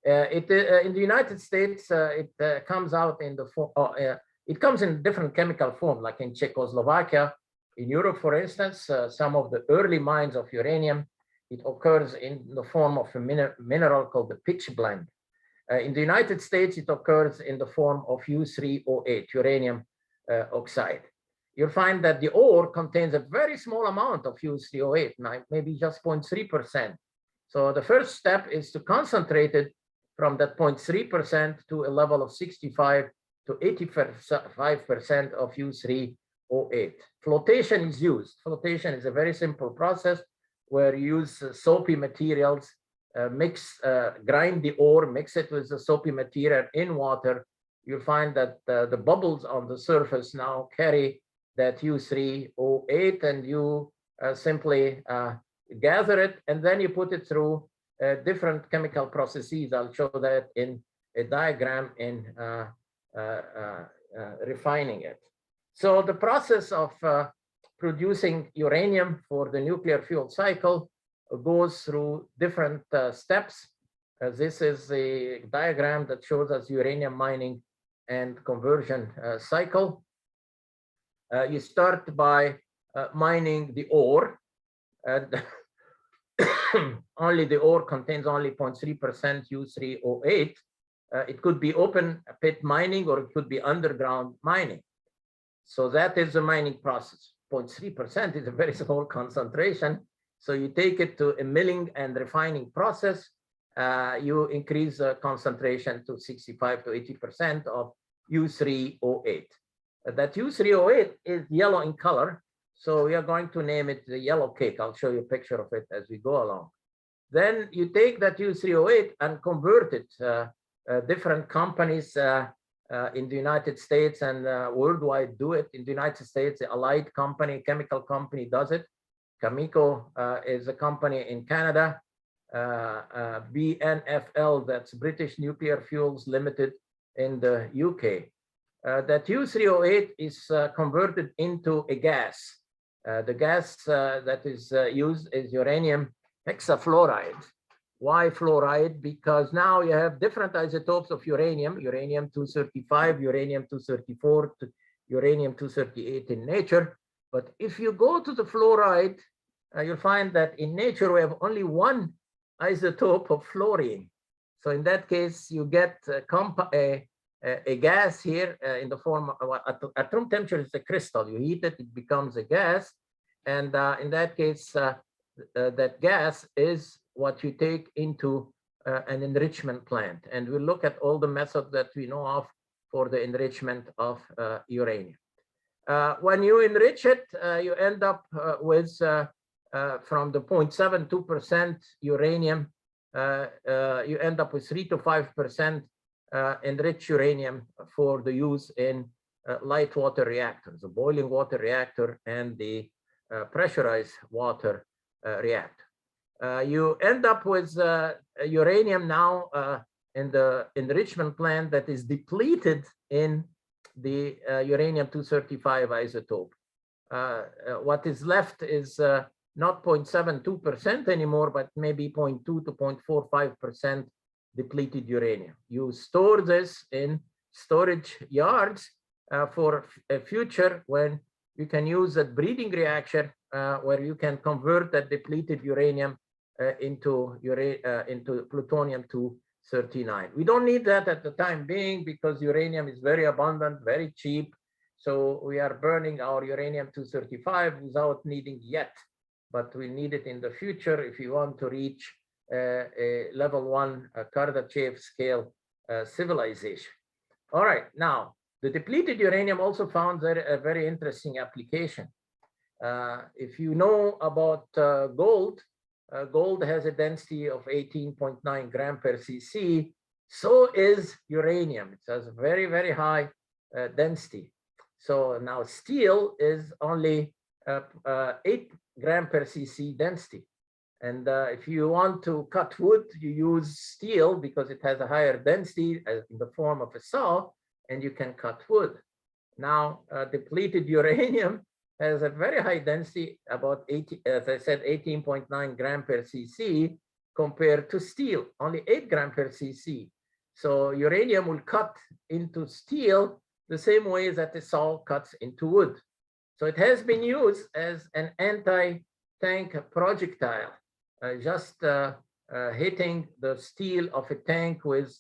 In the United States, it comes out in the form, it comes in different chemical form, like in Czechoslovakia. In Europe, for instance, some of the early mines of uranium, it occurs in the form of a mineral called the pitch blende. In the United States, it occurs in the form of U3O8, uranium oxide. You'll find that the ore contains a very small amount of U3O8, maybe just 0.3%. So the first step is to concentrate it from that 0.3% to a level of 65 to 85% of U3O8. Flotation is used. Flotation is a very simple process where you use soapy materials, grind the ore, mix it with the soapy material in water. You'll find that the bubbles on the surface now carry that U3O8, and you simply gather it, and then you put it through different chemical processes. I'll show that in a diagram in refining it. So the process of producing uranium for the nuclear fuel cycle goes through different steps. This is a diagram that shows us uranium mining and conversion cycle. You start by mining the ore. Only the ore contains only 0.3% U3O8. It could be open pit mining or it could be underground mining. So that is the mining process. 0.3% is a very small concentration. So you take it to a milling and refining process. You increase the concentration to 65 to 80% of U3O8. That U3O8 is yellow in color. So we are going to name it the yellow cake. I'll show you a picture of it as we go along. Then you take that U3O8 and convert it. Different companies in the United States and worldwide do it. In the United States, the Allied company, chemical company does it. Cameco is a company in Canada. BNFL, that's British Nuclear Fuels Limited in the UK. That U3O8 is converted into a gas. The gas that is used is uranium hexafluoride. Why fluoride? Because now you have different isotopes of uranium, uranium-235, uranium-234, uranium-238 in nature. But if you go to the fluoride, you'll find that in nature we have only one isotope of fluorine. So in that case, you get a gas here in the form of, at room temperature, it's a crystal. You heat it, it becomes a gas. And in that case, that gas is what you take into an enrichment plant. And we'll look at all the methods that we know of for the enrichment of uranium. When you enrich it, you end up with from the 0.72% uranium, you end up with 3 to 5% enriched uranium for the use in light water reactors, the boiling water reactor and the pressurized water reactor. You end up with uranium now in the enrichment plant that is depleted in the uranium-235 isotope. What is left is not 0.72% anymore, but maybe 0.2 to 0.45% depleted uranium. You store this in storage yards for a future when you can use a breeding reaction where you can convert that depleted uranium into plutonium-239. We don't need that at the time being because uranium is very abundant, very cheap. So we are burning our uranium-235 without needing yet, but we need it in the future if you want to reach a level 1 Kardashev scale civilization. All right, now the depleted uranium also found a very interesting application. If you know about gold, gold has a density of 18.9 gram per cc. So is uranium. It has a very, very high density. So now steel is only 8 gram per cc density. And if you want to cut wood, you use steel because it has a higher density in the form of a saw, and you can cut wood. Now, depleted uranium has a very high density, about 80, as I said, 18.9 gram per cc compared to steel, only 8 gram per cc. So uranium will cut into steel the same way that a saw cuts into wood. So it has been used as an anti-tank projectile, just hitting the steel of a tank with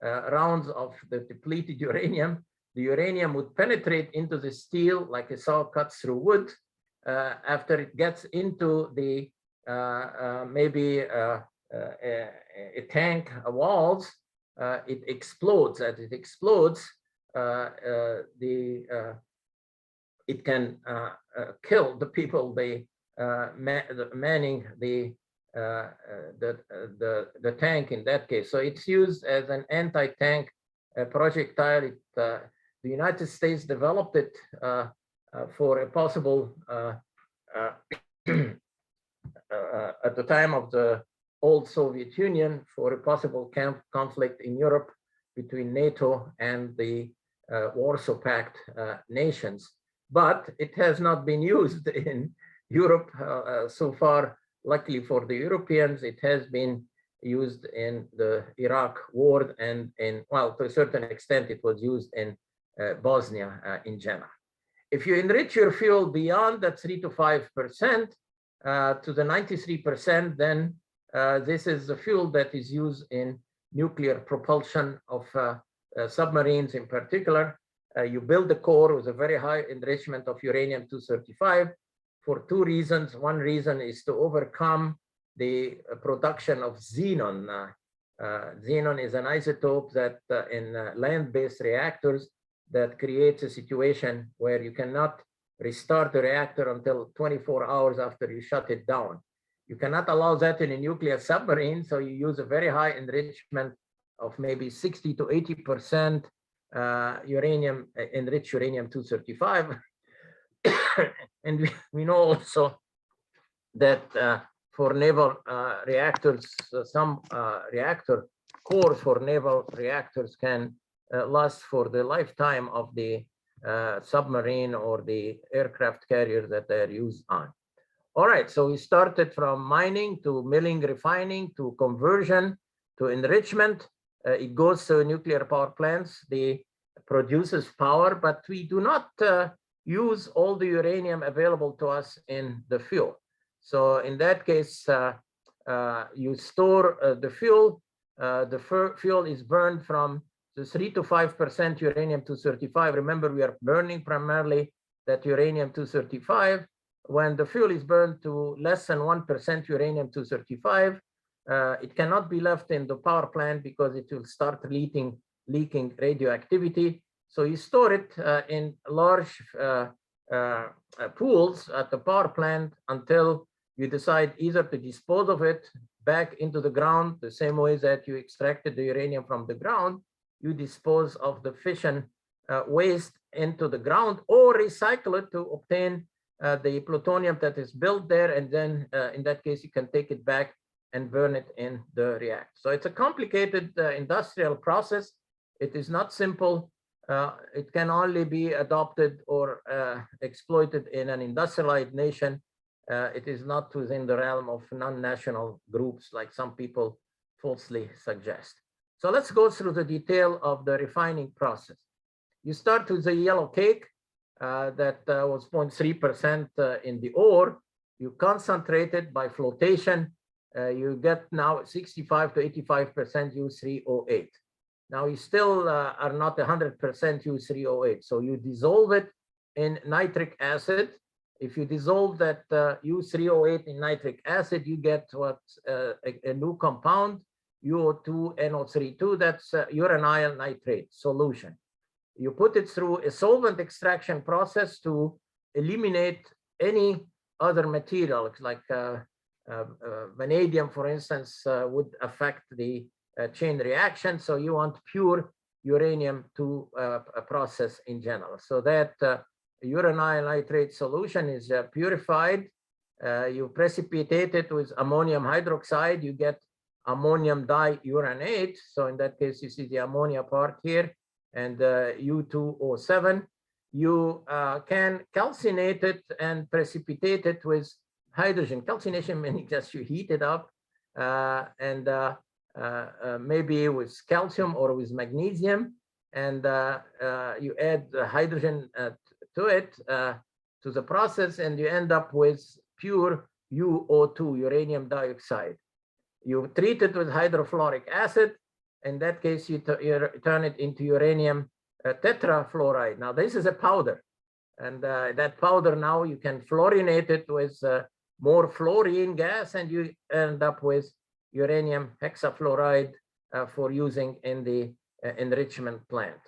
rounds of the depleted uranium. The uranium would penetrate into the steel like a saw cuts through wood. After it gets into the maybe a tank walls, it explodes. As it explodes, it can kill the people manning the tank in that case. So it's used as an anti-tank projectile. The United States developed it for a possible, at the time of the old Soviet Union, for a possible conflict in Europe between NATO and the Warsaw Pact nations. But it has not been used in Europe so far. Luckily for the Europeans, it has been used in the Iraq war, and well, to a certain extent, it was used in Bosnia in general. If you enrich your fuel beyond that 3 to 5% to the 93%, then this is the fuel that is used in nuclear propulsion of submarines in particular. You build the core with a very high enrichment of uranium-235 for 2 reasons. One reason is to overcome the production of xenon. Xenon is an isotope that in land-based reactors that creates a situation where you cannot restart the reactor until 24 hours after you shut it down. You cannot allow that in a nuclear submarine, so you use a very high enrichment of maybe 60 to 80% uranium, enriched uranium-235. And we know also that for naval reactors, some reactor cores for naval reactors can last for the lifetime of the submarine or the aircraft carrier that they're used on. All right, so we started from mining to milling, refining, to conversion, to enrichment. It goes to nuclear power plants. They produces power, but we do not use all the uranium available to us in the fuel. So in that case, you store the fuel. The fuel is burned from the 3 to 5% uranium-235. Remember, we are burning primarily that uranium-235. When the fuel is burned to less than 1% uranium-235, it cannot be left in the power plant because it will start leaking radioactivity. So you store it in large pools at the power plant until you decide either to dispose of it back into the ground, the same way that you extracted the uranium from the ground, you dispose of the fission waste into the ground, or recycle it to obtain the plutonium that is built there. And then in that case, you can take it back and burn it in the reactor. So it's a complicated industrial process. It is not simple. It can only be adopted or exploited in an industrialized nation. It is not within the realm of non-national groups like some people falsely suggest. So let's go through the detail of the refining process. You start with the yellow cake that was 0.3% in the ore. You concentrate it by flotation. You get now 65 to 85% U3O8. Now you still are not 100% U3O8. So you dissolve it in nitric acid. If you dissolve that U3O8 in nitric acid, you get what's a new compound, UO2NO32, that's uranyl nitrate solution. You put it through a solvent extraction process to eliminate any other materials like vanadium, for instance, would affect the chain reaction. So you want pure uranium to process in general. So that uranyl nitrate solution is purified. You precipitate it with ammonium hydroxide. You get ammonium diuranate. So in that case, you see the ammonia part here, and U2O7. You can calcinate it and precipitate it with hydrogen. Calcination meaning just you heat it up and maybe with calcium or with magnesium, and you add the hydrogen to it, to the process, and you end up with pure UO2, uranium dioxide. You treat it with hydrofluoric acid. In that case, you turn it into uranium tetrafluoride. Now, this is a powder. And that powder now you can fluorinate it with more fluorine gas, and you end up with uranium hexafluoride for using in the enrichment plant.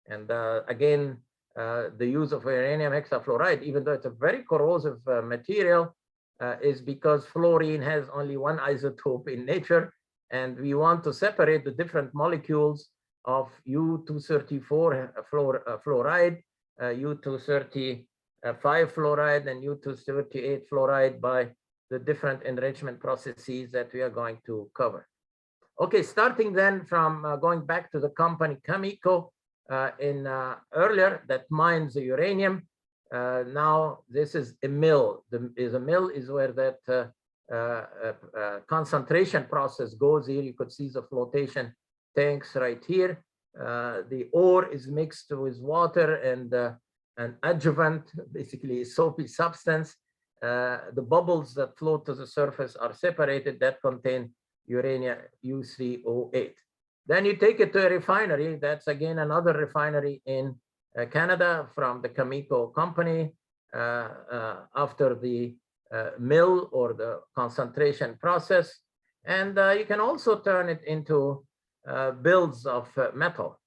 And again, the use of uranium hexafluoride, even though it's a very corrosive material, is because fluorine has only one isotope in nature, and we want to separate the different molecules of U234 fluoride, U235 fluoride, and U238 fluoride by the different enrichment processes that we are going to cover. Okay, starting then from going back to the company Cameco earlier that mines the uranium. Now this is a mill. The mill is where that concentration process goes. Here you could see the flotation tanks right here. The ore is mixed with water and an adjuvant, basically a soapy substance. The bubbles that float to the surface are separated, that contain uranium U3O8. Then you take it to a refinery. That's again another refinery in Canada from the Cameco company. After the mill or the concentration process. And you can also turn it into bills of metal.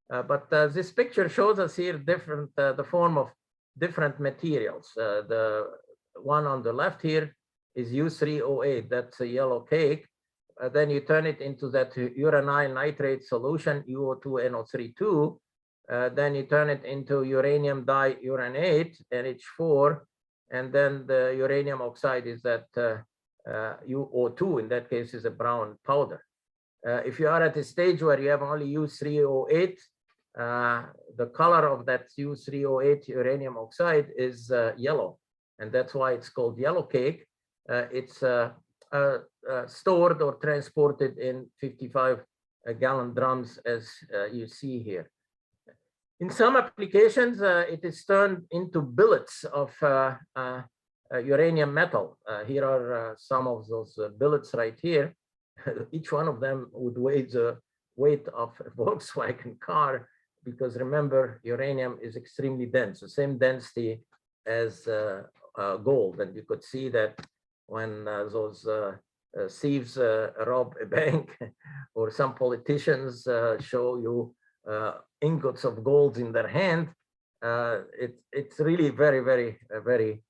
But this picture shows us here different, the form of different materials. The one on the left here is U3O8, that's a yellow cake. Then you turn it into that uranyl nitrate solution, UO2NO32. Then you turn it into uranium diuranate, NH4. And then the uranium oxide is that UO2, in that case, is a brown powder. If you are at a stage where you have only U3O8, the color of that U3O8 uranium oxide is yellow. And that's why it's called yellow cake. It's stored or transported in 55-gallon drums, as you see here. In some applications, it is turned into billets of uranium metal. Here are some of those billets right here. Each one of them would weigh the weight of a Volkswagen car, because remember, uranium is extremely dense, the same density as gold. And you could see that when those thieves rob a bank, or some politicians show you ingots of gold in their hand, it's really very, very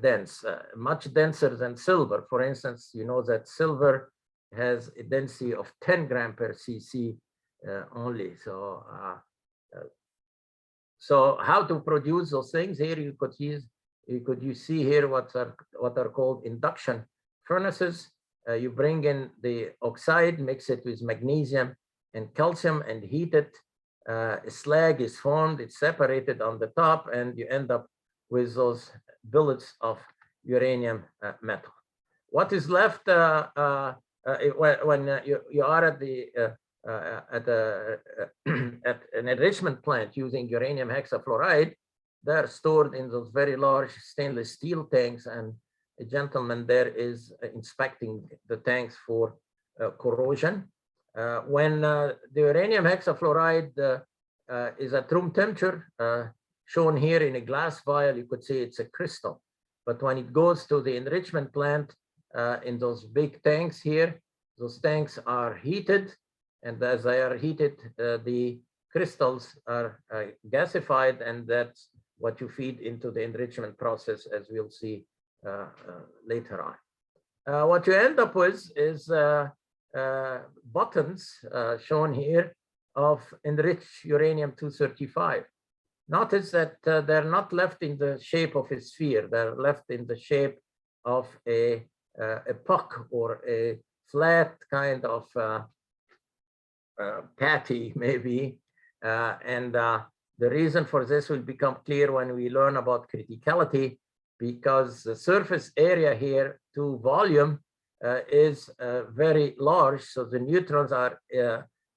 dense, much denser than silver. For instance, you know that silver has a density of 10 gram per cc only. So how to produce those things? Here you could see here what are called induction furnaces. You bring in the oxide, mix it with magnesium and calcium, and heat it. A slag is formed, it's separated on the top, and you end up with those billets of uranium metal. What is left when you are at the at an enrichment plant using uranium hexafluoride, they're stored in those very large stainless steel tanks, and a gentleman there is inspecting the tanks for corrosion. When the uranium hexafluoride is at room temperature, shown here in a glass vial, you could see it's a crystal. But when it goes to the enrichment plant in those big tanks here, those tanks are heated. And as they are heated, the crystals are gasified, and that's what you feed into the enrichment process, as we'll see later on. What you end up with is buttons shown here of enriched uranium-235. Notice that they're not left in the shape of a sphere. They're left in the shape of a puck or a flat kind of patty, maybe. The reason for this will become clear when we learn about criticality, because the surface area here to volume is very large. So the neutrons are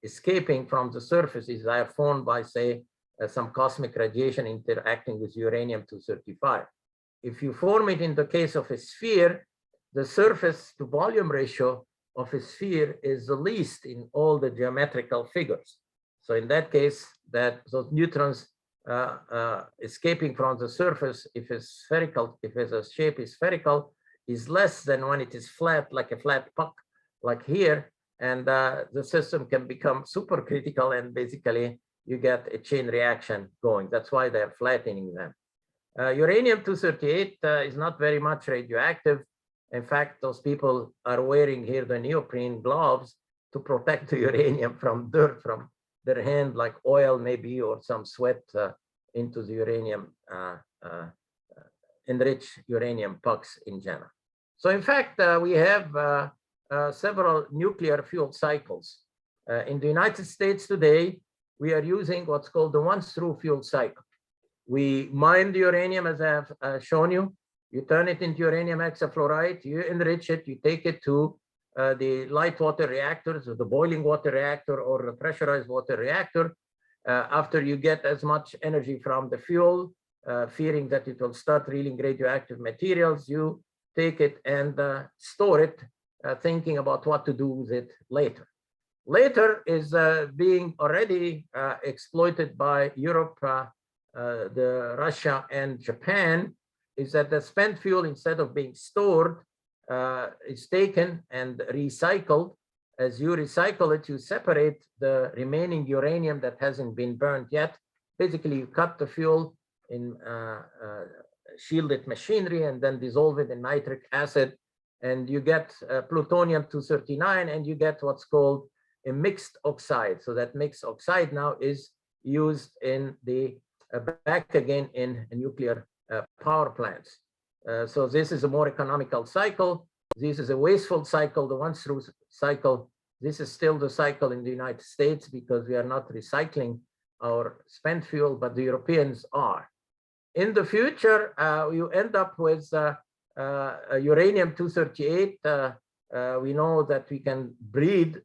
escaping from the surfaces. They are formed by, say, some cosmic radiation interacting with uranium-235. If you form it in the case of a sphere, the surface to volume ratio of a sphere is the least in all the geometrical figures. So in that case, that those neutrons escaping from the surface, if it's spherical, if its shape is spherical, is less than when it is flat, like a flat puck, like here. And the system can become supercritical, and basically you get a chain reaction going. That's why they're flattening them. Uranium-238 is not very much radioactive. In fact, those people are wearing here the neoprene gloves to protect the uranium from dirt from their hand, like oil maybe, or some sweat into the uranium, enriched uranium pucks in general. So in fact, we have several nuclear fuel cycles. In the United States today, we are using what's called the once-through fuel cycle. We mine the uranium, as I have shown you. You turn it into uranium hexafluoride, you enrich it, you take it to the light water reactors, or the boiling water reactor, or the pressurized water reactor. After you get as much energy from the fuel, fearing that it will start releasing radioactive materials, you take it and store it, thinking about what to do with it later. Later is being already exploited by Europe, Russia, and Japan, is that the spent fuel, instead of being stored, is taken and recycled. As you recycle it, you separate the remaining uranium that hasn't been burned yet. Basically, you cut the fuel in shielded machinery and then dissolve it in nitric acid, and you get plutonium-239, and you get what's called a mixed oxide. So that mixed oxide now is used in the back again in nuclear power plants. So this is a more economical cycle. This is a wasteful cycle, the once-through cycle. This is still the cycle in the United States, because we are not recycling our spent fuel, but the Europeans are. In the future, you end up with uranium-238. We know that we can breed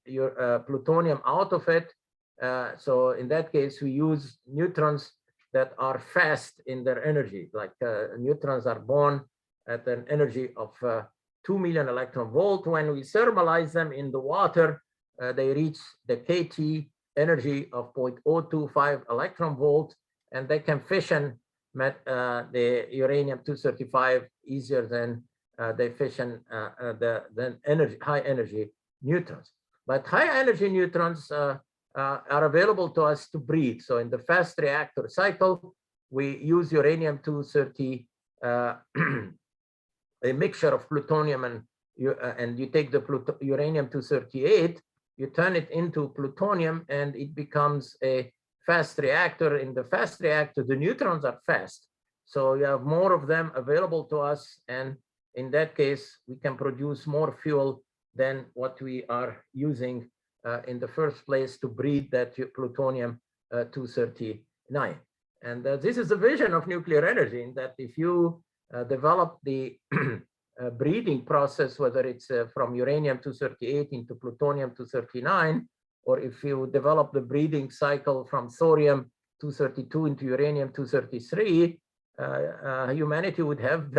plutonium out of it. So in that case, we use neutrons that are fast in their energy. Like neutrons are born at an energy of 2 million electron volt. When we thermalize them in the water, they reach the KT energy of 0.025 electron volt, and they can fission the uranium-235 easier than they fission high energy neutrons. But high energy neutrons are available to us to breed. So in the fast reactor cycle, we use uranium-238 a mixture of plutonium and you take the uranium-238, you turn it into plutonium, and it becomes a fast reactor. In the fast reactor, the neutrons are fast, so you have more of them available to us, and in that case, we can produce more fuel than what we are using in the first place to breed that plutonium-239. And this is the vision of nuclear energy, in that if you develop the breeding process, whether it's from uranium-238 into plutonium-239, or if you develop the breeding cycle from thorium-232 into uranium-233, humanity would have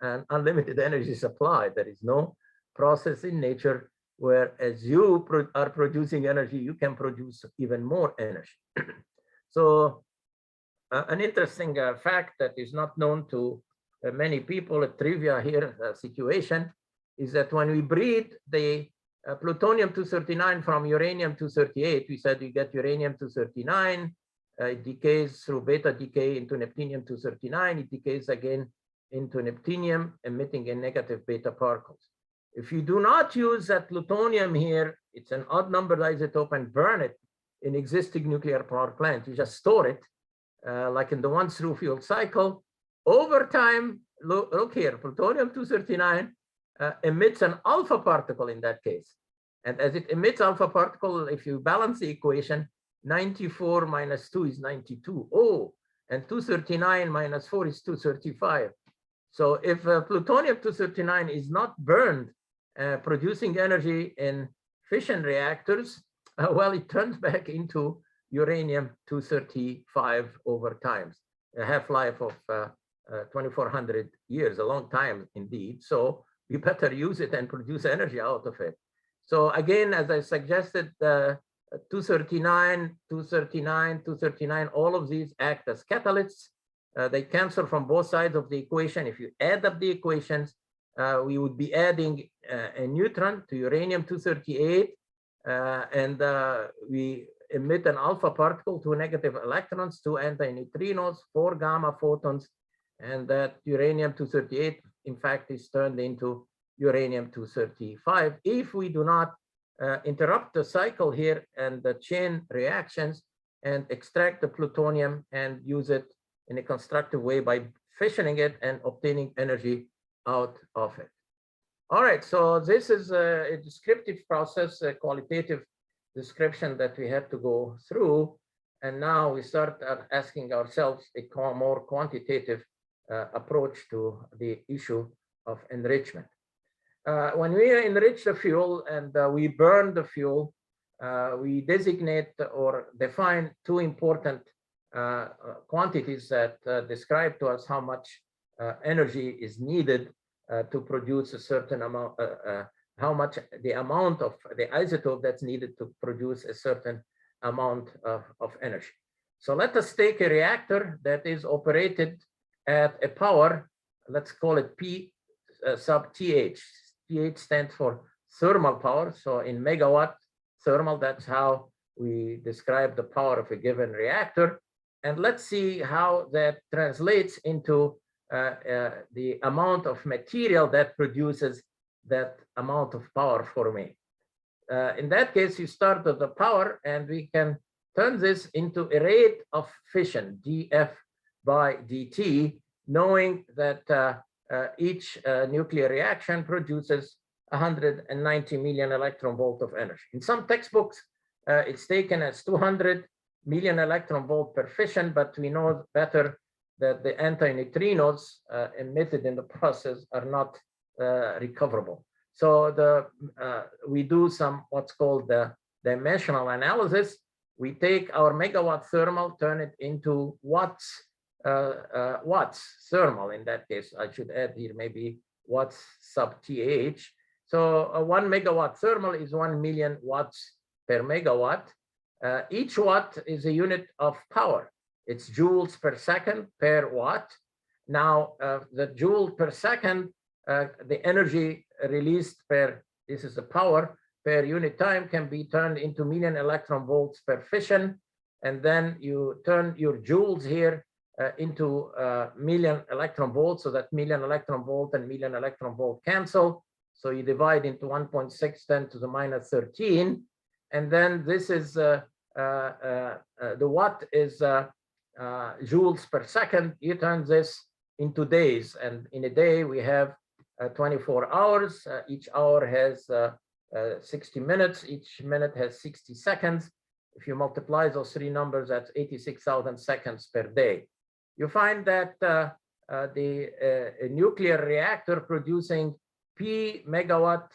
an unlimited energy supply. There is no process in nature where, as you are producing energy, you can produce even more energy. So an interesting fact that is not known to many people, a trivia here situation, is that when we breed the plutonium-239 from uranium-238, we said you get uranium-239, it decays through beta decay into neptunium-239, it decays again into neptunium, emitting a negative beta particles. If you do not use that plutonium here, it's an odd numbered isotope, and burn it in existing nuclear power plant, you just store it, like in the once-through fuel cycle. Over time, look here, plutonium-239 emits an alpha particle in that case. And as it emits alpha particle, if you balance the equation, 94 minus 2 is 92. Oh, and 239 minus 4 is 235. So if plutonium-239 is not burned, producing energy in fission reactors, well, it turns back into uranium-235 over time. A half-life of 2,400 years, a long time indeed. So we better use it and produce energy out of it. So again, as I suggested, 239, 239, 239, all of these act as catalysts. They cancel from both sides of the equation. If you add up the equations, we would be adding a neutron to uranium-238, and we emit an alpha particle, 2 negative electrons, 2 antineutrinos, 4 gamma photons, and that uranium-238, in fact, is turned into uranium-235 if we do not interrupt the cycle here and the chain reactions and extract the plutonium and use it in a constructive way by fissioning it and obtaining energy out of it. All right, so this is a descriptive process, a qualitative description that we had to go through. And now we start asking ourselves a more quantitative approach to the issue of enrichment. When we enrich the fuel and we burn the fuel, we designate or define 2 important quantities that describe to us how much energy is needed to produce a certain amount, how much the amount of the isotope that's needed to produce a certain amount of energy. So let us take a reactor that is operated at a power, let's call it P sub TH. TH stands for thermal power. So in megawatt thermal, that's how we describe the power of a given reactor. And let's see how that translates into the amount of material that produces that amount of power for me. In that case, you start with the power, and we can turn this into a rate of fission, dF by dt, knowing that each nuclear reaction produces 190 million electron volt of energy. In some textbooks, it's taken as 200 million electron volt per fission, but we know better that the antineutrinos emitted in the process are not recoverable. So we do some what's called the dimensional analysis. We take our megawatt thermal, turn it into watts thermal. In that case, I should add here maybe watts sub TH. So 1 megawatt thermal is 1 million watts per megawatt. Each watt is a unit of power. It's joules per second per watt. Now, the joule per second, the energy released per, this is the power, per unit time can be turned into million electron volts per fission. And then you turn your joules here into million electron volts, so that million electron volt and million electron volt cancel. So you divide into 1.6 10 to the minus 13, and then this is the watt is joules per second. You turn this into days, and in a day we have 24 hours. Each hour has 60 minutes. Each minute has 60 seconds. If you multiply those three numbers, that's 86,000 seconds per day. You find that the nuclear reactor producing P megawatt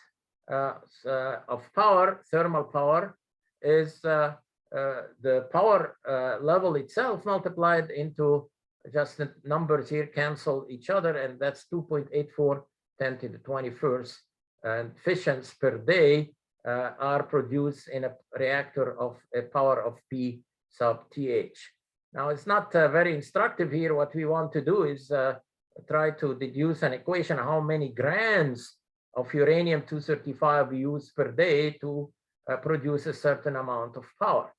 of power, thermal power, is the power level itself multiplied into just the numbers here cancel each other, and that's 2.84 10 to the 21st fissions per day are produced in a reactor of a power of P sub TH. Now, it's not very instructive here. What we want to do is try to deduce an equation how many grams of uranium-235 we use per day to produce a certain amount of power.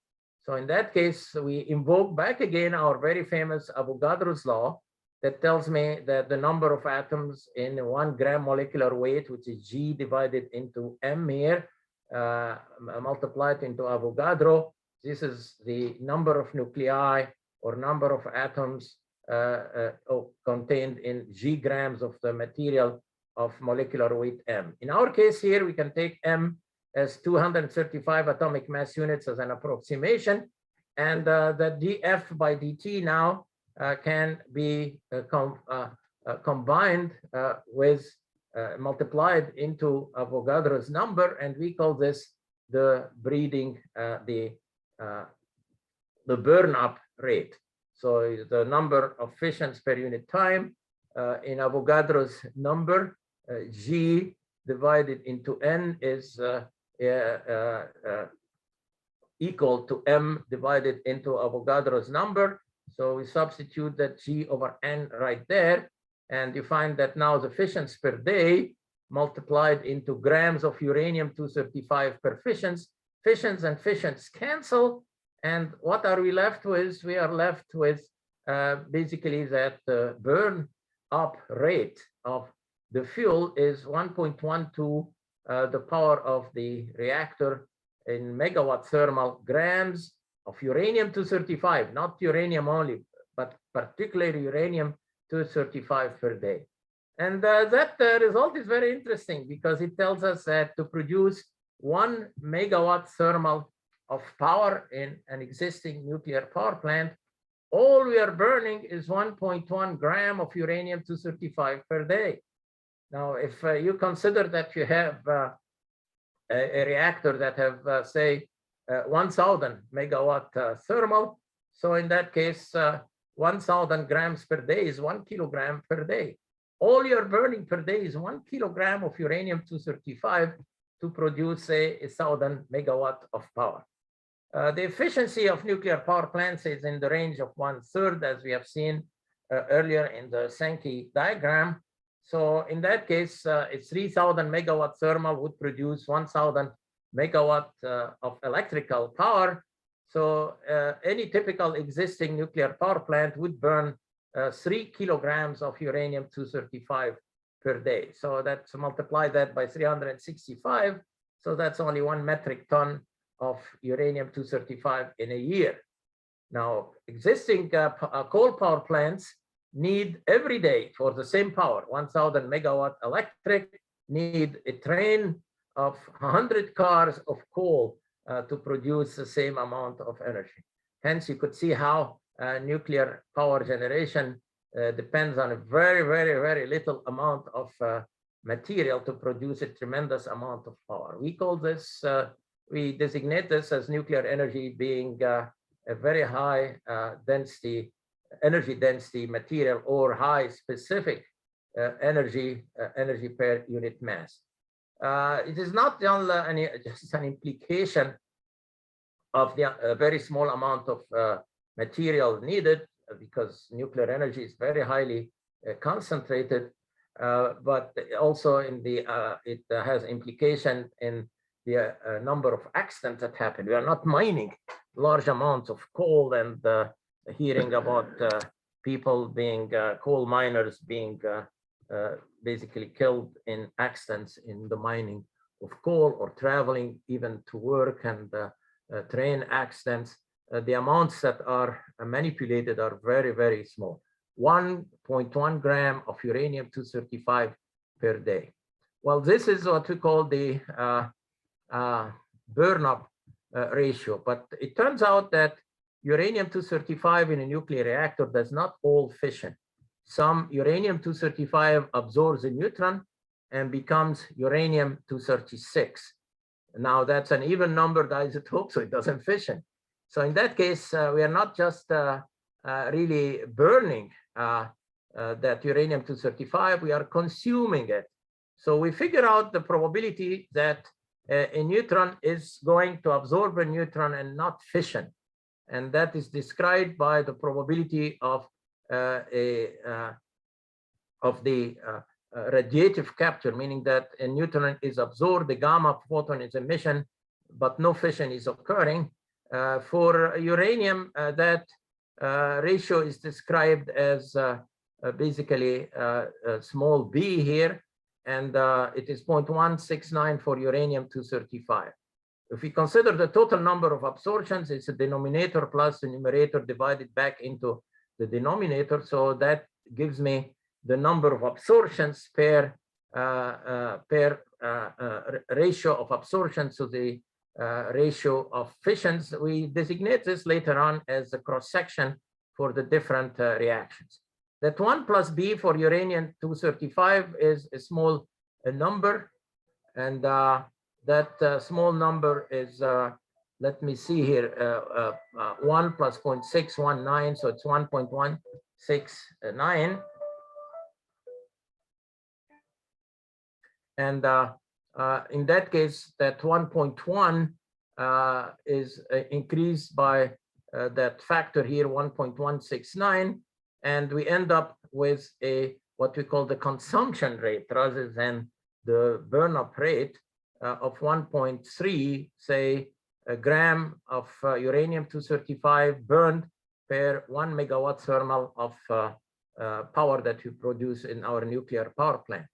So in that case, we invoke back again our very famous Avogadro's law that tells me that the number of atoms in 1 gram molecular weight, which is G divided into M here, multiplied into Avogadro. This is the number of nuclei or number of atoms contained in G grams of the material of molecular weight M. In our case here, we can take M as 235 atomic mass units as an approximation, and the dF by dt now can be combined with multiplied into Avogadro's number, and we call this the breeding, the burn up rate. So the number of fissions per unit time in Avogadro's number, G divided into N is equal to M divided into Avogadro's number. So we substitute that G over N right there, and you find that now the fissions per day multiplied into grams of uranium-235 per fissions. Fissions and fissions cancel, and what are we left with? We are left with basically that the burn up rate of the fuel is 1.12 the power of the reactor in megawatt thermal grams of uranium-235, not uranium only, but particularly uranium-235 per day. And that result is very interesting because it tells us that to produce 1 megawatt thermal of power in an existing nuclear power plant, all we are burning is 1.1 gram of uranium-235 per day. Now, if you consider that you have a reactor that have, say, 1,000 megawatt thermal, so in that case, 1,000 grams per day is 1 kilogram per day. All you're burning per day is 1 kilogram of uranium-235 to produce, say, 1,000 megawatt of power. The efficiency of nuclear power plants is in the range of 1/3, as we have seen earlier in the Sankey diagram. So in that case, it's 3,000 megawatt thermal would produce 1,000 megawatt of electrical power. So any typical existing nuclear power plant would burn 3 kilograms of uranium-235 per day. So that's multiply that by 365. So that's only 1 metric ton of uranium-235 in a year. Now, existing coal power plants need every day for the same power, 1,000 megawatt electric, need a train of 100 cars of coal to produce the same amount of energy. Hence, you could see how nuclear power generation depends on a very, very, very little amount of material to produce a tremendous amount of power. We call this, we designate this as nuclear energy being a very high density, energy density material or high specific energy per unit mass. It is not only just an implication of the very small amount of material needed, because nuclear energy is very highly concentrated, but also in the it has implication in the number of accidents that happen. We are not mining large amounts of coal and hearing about people being coal miners being basically killed in accidents in the mining of coal or traveling even to work, and train accidents. The amounts that are manipulated are very, very small. 1.1 gram of uranium-235 per day. Well, this is what we call the burn-up ratio, but it turns out that uranium-235 in a nuclear reactor does not all fission. Some uranium-235 absorbs a neutron and becomes uranium-236. Now that's an even numbered isotope, so it doesn't fission. So in that case, we are not just really burning that uranium-235, we are consuming it. So we figure out the probability that a neutron is going to absorb a neutron and not fission. And that is described by the probability of the radiative capture, meaning that a neutron is absorbed, the gamma photon is emission, but no fission is occurring. For uranium, that ratio is described as basically small b here, and it is 0.169 for uranium-235. If we consider the total number of absorptions, it's a denominator plus the numerator divided back into the denominator. So that gives me the number of absorptions per ratio of absorption to the ratio of fissions. We designate this later on as the cross-section for the different reactions. That 1 plus B for uranium-235 is a small number, and that small number is, let me see here, 1 plus 0.619, so it's 1.169. And in that case, that 1.1 is increased by that factor here, 1.169, and we end up with what we call the consumption rate rather than the burn-up rate of 1.3, say, a gram of uranium-235 burned per 1 megawatt thermal of power that we produce in our nuclear power plant.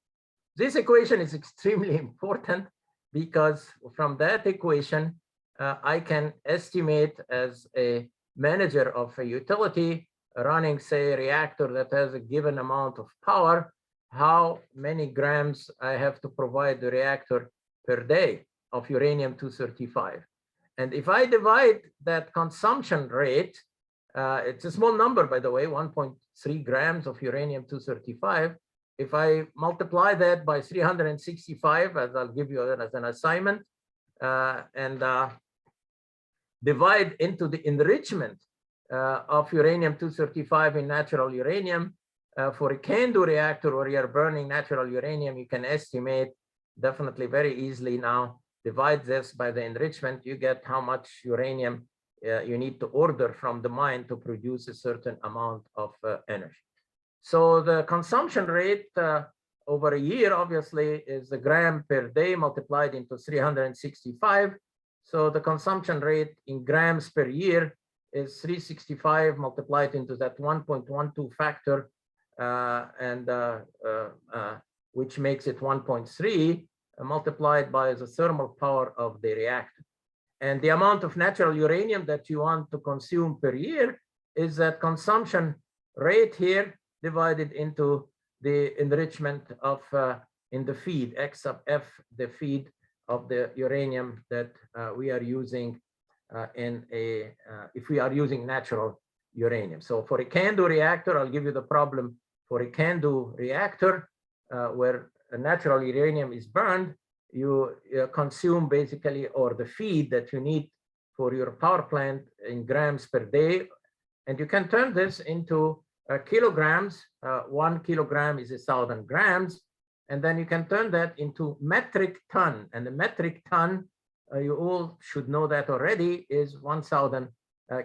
This equation is extremely important because from that equation, I can estimate as a manager of a utility running, say, a reactor that has a given amount of power, how many grams I have to provide the reactor per day of uranium-235. And if I divide that consumption rate, it's a small number, by the way, 1.3 grams of uranium-235. If I multiply that by 365, as I'll give you as an assignment, and divide into the enrichment of uranium-235 in natural uranium, for a CANDU reactor where you're burning natural uranium, you can estimate definitely very easily now, divide this by the enrichment, you get how much uranium you need to order from the mine to produce a certain amount of energy. So the consumption rate over a year, obviously, is a gram per day multiplied into 365. So the consumption rate in grams per year is 365 multiplied into that 1.12 factor, which makes it 1.3 multiplied by the thermal power of the reactor. And the amount of natural uranium that you want to consume per year is that consumption rate here divided into the enrichment of in the feed, X sub F, the feed of the uranium that we are using if we are using natural uranium. So for a CANDU reactor, I'll give you the problem for a CANDU reactor where a natural uranium is burned, you consume basically, or the feed that you need for your power plant in grams per day. And you can turn this into kilograms. 1 kilogram is 1,000 grams. And then you can turn that into metric ton. And the metric ton, you all should know that already, is 1,000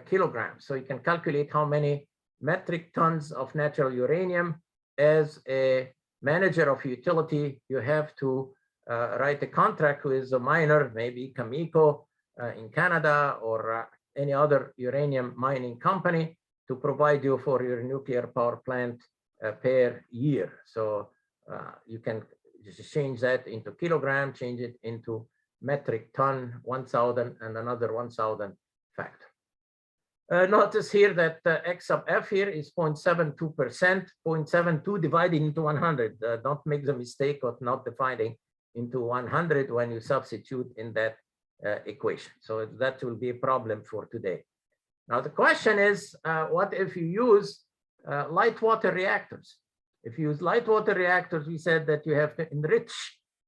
kilograms. So you can calculate how many metric tons of natural uranium. As a manager of utility, you have to write a contract with a miner, maybe Cameco in Canada or any other uranium mining company, to provide you for your nuclear power plant per year. So you can just change that into kilogram, change it into metric ton, 1,000 and another 1,000 factor. Notice here that X sub F here is 0.72%, 0.72 divided into 100. Don't make the mistake of not dividing into 100 when you substitute in that equation. So that will be a problem for today. Now the question is, what if you use light water reactors? If you use light water reactors, we said that you have to enrich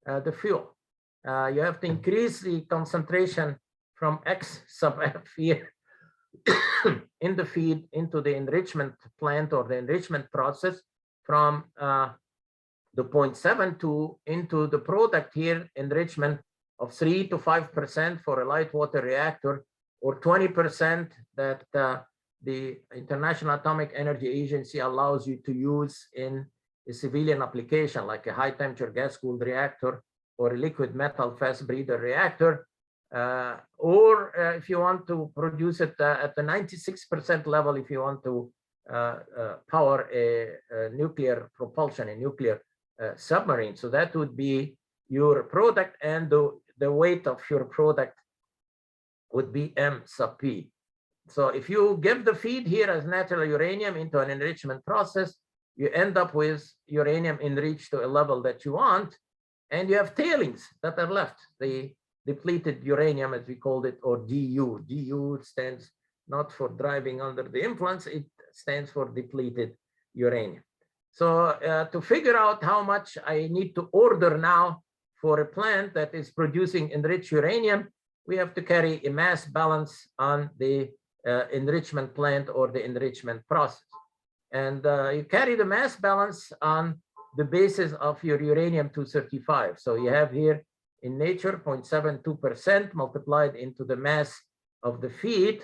the fuel. You have to increase the concentration from X sub F here in the feed into the enrichment plant or the enrichment process from the 0.72 into the product here, enrichment of 3 to 5% for a light water reactor, or 20% that the International Atomic Energy Agency allows you to use in a civilian application like a high temperature gas cooled reactor or a liquid metal fast breeder reactor. Or if you want to produce it at the 96% level, if you want to power a nuclear propulsion, a nuclear submarine. So that would be your product, and the weight of your product would be M sub P. So if you give the feed here as natural uranium into an enrichment process, you end up with uranium enriched to a level that you want, and you have tailings that are left, the depleted uranium, as we called it, or DU. DU stands not for driving under the influence, it stands for depleted uranium. So to figure out how much I need to order now for a plant that is producing enriched uranium, we have to carry a mass balance on the enrichment plant or the enrichment process. And you carry the mass balance on the basis of your uranium-235. So you have here in nature 0.72% multiplied into the mass of the feed.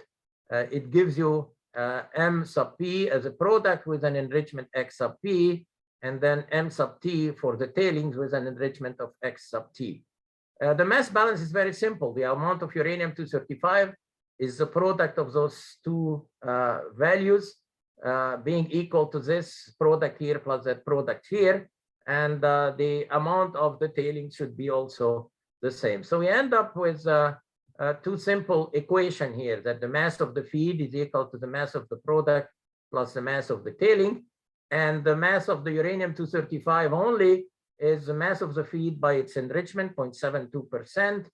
It gives you M sub P as a product with an enrichment X sub P, and then M sub T for the tailings with an enrichment of X sub T. The mass balance is very simple. The amount of uranium-235 is the product of those two values being equal to this product here plus that product here. And the amount of the tailings should be also the same. So we end up with two simple equation here, that the mass of the feed is equal to the mass of the product plus the mass of the tailing. And the mass of the uranium-235 only is the mass of the feed by its enrichment, 0.72%,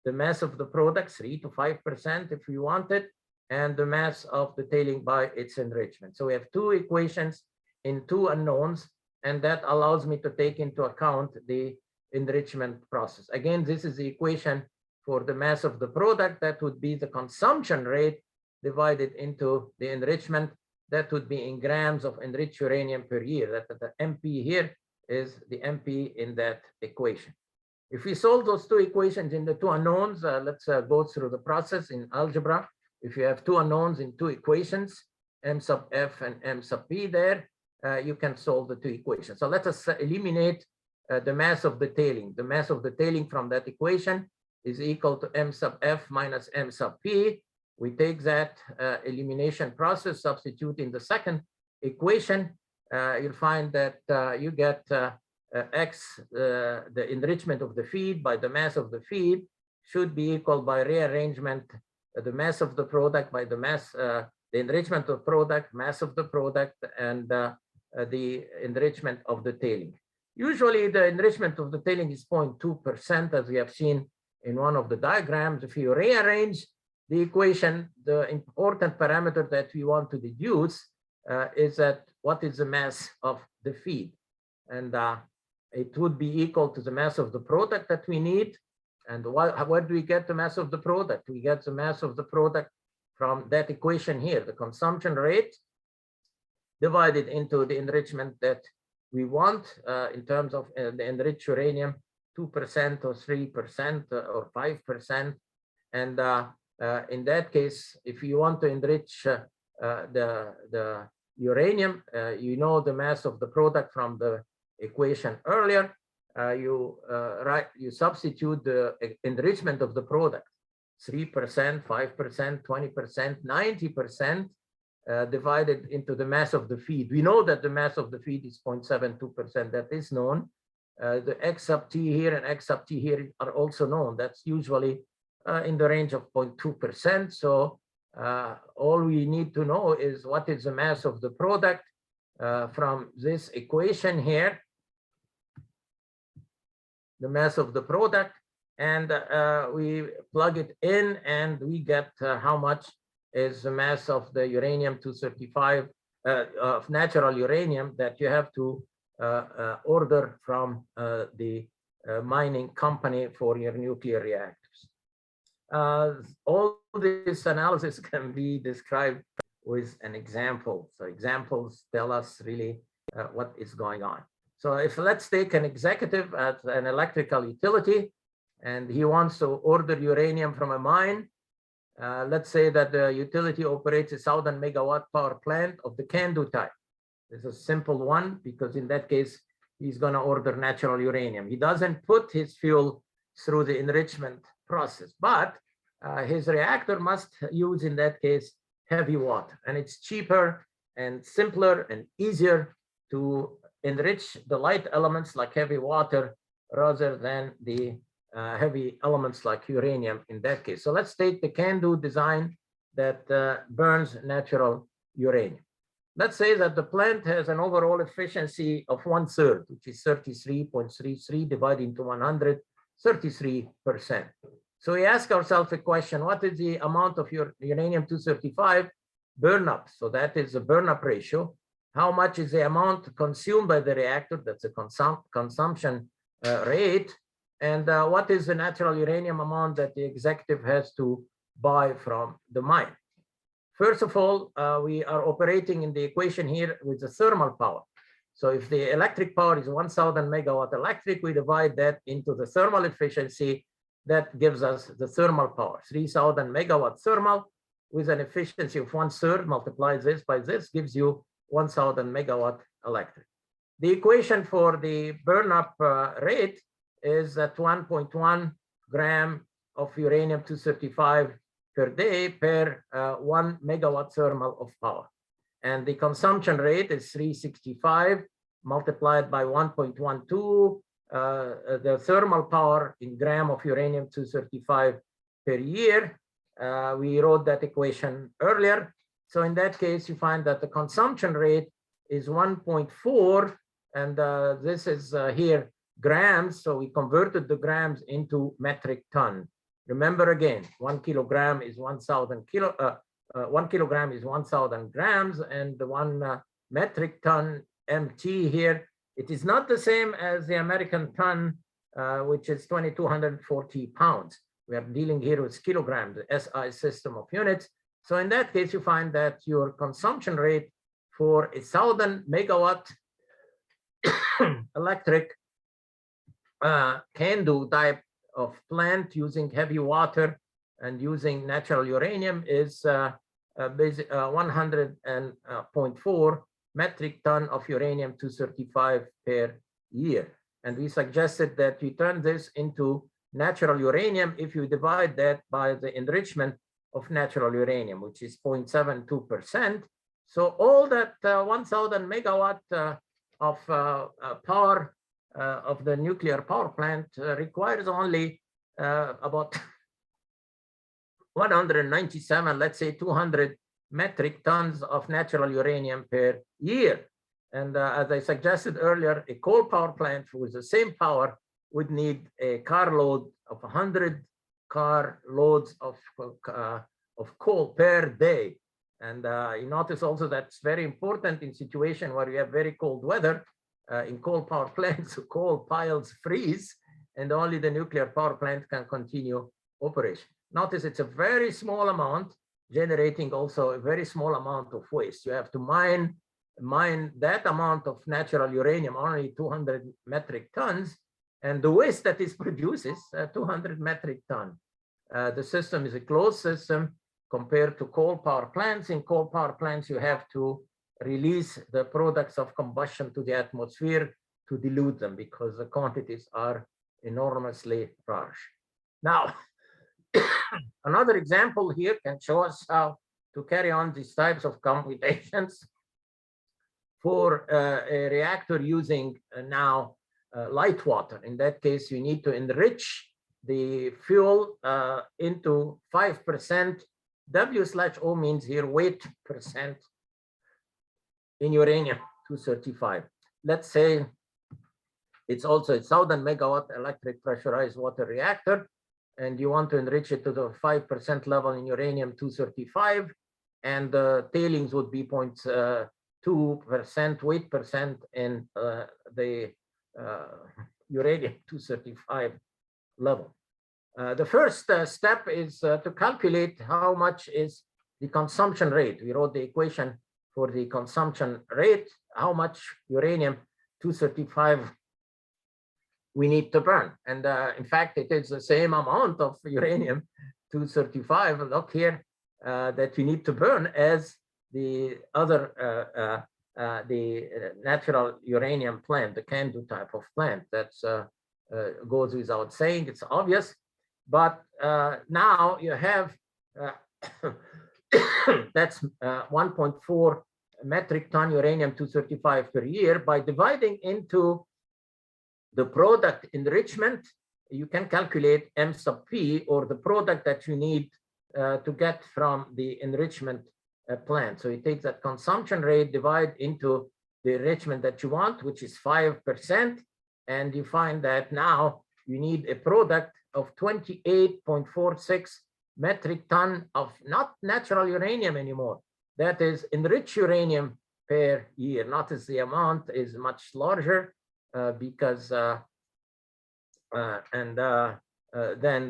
the mass of the product, 3 to 5% if you want it, and the mass of the tailing by its enrichment. So we have two equations in two unknowns, and that allows me to take into account the enrichment process. Again, this is the equation for the mass of the product. That would be the consumption rate divided into the enrichment. That would be in grams of enriched uranium per year. That the MP here is the MP in that equation. If we solve those two equations in the two unknowns, let's go through the process in algebra. If you have two unknowns in two equations, M sub F and M sub P there, you can solve the two equations. So let us eliminate the mass of the tailing. The mass of the tailing from that equation is equal to M sub F minus M sub P. We take that elimination process, substitute in the second equation. You'll find that you get X, the enrichment of the feed by the mass of the feed, should be equal by rearrangement the mass of the product by the mass, the enrichment of product, mass of the product, and the enrichment of the tailing. Usually the enrichment of the tailing is 0.2%, as we have seen in one of the diagrams. If you rearrange the equation, the important parameter that we want to deduce is that what is the mass of the feed, and it would be equal to the mass of the product that we need. And where do we get the mass of the product? We get the mass of the product from that equation here, the consumption rate divided into the enrichment that we want in terms of the enriched uranium, 2% or 3% or 5%. And in that case, if you want to enrich the uranium, you know the mass of the product from the equation earlier. You substitute the enrichment of the product, 3%, 5%, 20%, 90%. divided into the mass of the feed. We know that the mass of the feed is 0.72%. That is known. The X sub T here and X sub T here are also known. That's usually in the range of 0.2%. So all we need to know is what is the mass of the product from this equation here, the mass of the product, and we plug it in and we get how much is the mass of the uranium-235 of natural uranium that you have to order from the mining company for your nuclear reactors. All this analysis can be described with an example. So examples tell us really what is going on. So if let's take an executive at an electrical utility and he wants to order uranium from a mine, let's say that the utility operates a 1,000 megawatt power plant of the CANDU type. It's a simple one because in that case, he's going to order natural uranium. He doesn't put his fuel through the enrichment process, but his reactor must use, in that case, heavy water. And it's cheaper and simpler and easier to enrich the light elements like heavy water rather than the heavy elements like uranium in that case. So let's take the CANDU design that burns natural uranium. Let's say that the plant has an overall efficiency of 1/3, which is 33.33 divided into 100, 33%. So we ask ourselves a question: what is the amount of your uranium-235 burn up? So that is the burn up ratio. How much is the amount consumed by the reactor? That's a consumption rate. And what is the natural uranium amount that the executive has to buy from the mine? First of all, we are operating in the equation here with the thermal power. So if the electric power is 1,000 megawatt electric, we divide that into the thermal efficiency. That gives us the thermal power, 3,000 megawatt thermal with an efficiency of 1/3, multiply this by this, gives you 1,000 megawatt electric. The equation for the burn up rate is that 1.1 gram of uranium-235 per day per 1 megawatt thermal of power. And the consumption rate is 365 multiplied by 1.12, the thermal power in gram of uranium-235 per year. We wrote that equation earlier. So in that case, you find that the consumption rate is 1.4, and this is here grams. So we converted the grams into metric ton. Remember again, 1 kilogram is 1,000 1 kilogram is 1,000 grams, and the 1 metric ton MT here, it is not the same as the American ton, which is 2,240 pounds. We are dealing here with kilograms, the SI system of units. So in that case, you find that your consumption rate for 1,000 megawatt electric CANDU type of plant using heavy water and using natural uranium is 100.4 metric ton of uranium-235 per year. And we suggested that you turn this into natural uranium if you divide that by the enrichment of natural uranium, which is 0.72%. So all that 1,000 megawatt of power of the nuclear power plant requires only about 197, let's say 200 metric tons of natural uranium per year. And as I suggested earlier, a coal power plant with the same power would need a car load of 100 car loads of coal per day. And you notice also that's very important in situation where you have very cold weather. In coal power plants, coal piles freeze, and only the nuclear power plant can continue operation. Notice it's a very small amount, generating also a very small amount of waste. You have to mine that amount of natural uranium, only 200 metric tons, and the waste that is produces 200 metric ton. The system is a closed system compared to coal power plants. In coal power plants, you have to release the products of combustion to the atmosphere to dilute them because the quantities are enormously large. Now, another example here can show us how to carry on these types of computations for a reactor using now light water. In that case, you need to enrich the fuel into 5%. W/O means here weight percent in uranium-235. Let's say it's also a 1,000 megawatt electric pressurized water reactor, and you want to enrich it to the 5% level in uranium-235, and the tailings would be 0.2% weight percent in the uranium-235 level. The first step is to calculate how much is the consumption rate. We wrote the equation for the consumption rate, how much uranium-235 we need to burn. And in fact, it is the same amount of uranium-235, look here, that we need to burn as the other, the natural uranium plant, the CANDU type of plant. That goes without saying, it's obvious. But now you have, that's 1.4 metric ton uranium-235 per year. By dividing into the product enrichment, you can calculate M sub P, or the product that you need to get from the enrichment plant. So you take that consumption rate, divide into the enrichment that you want, which is 5%, and you find that now you need a product of 28.46 metric ton of not natural uranium anymore. That is enriched uranium per year. Notice the amount is much larger because then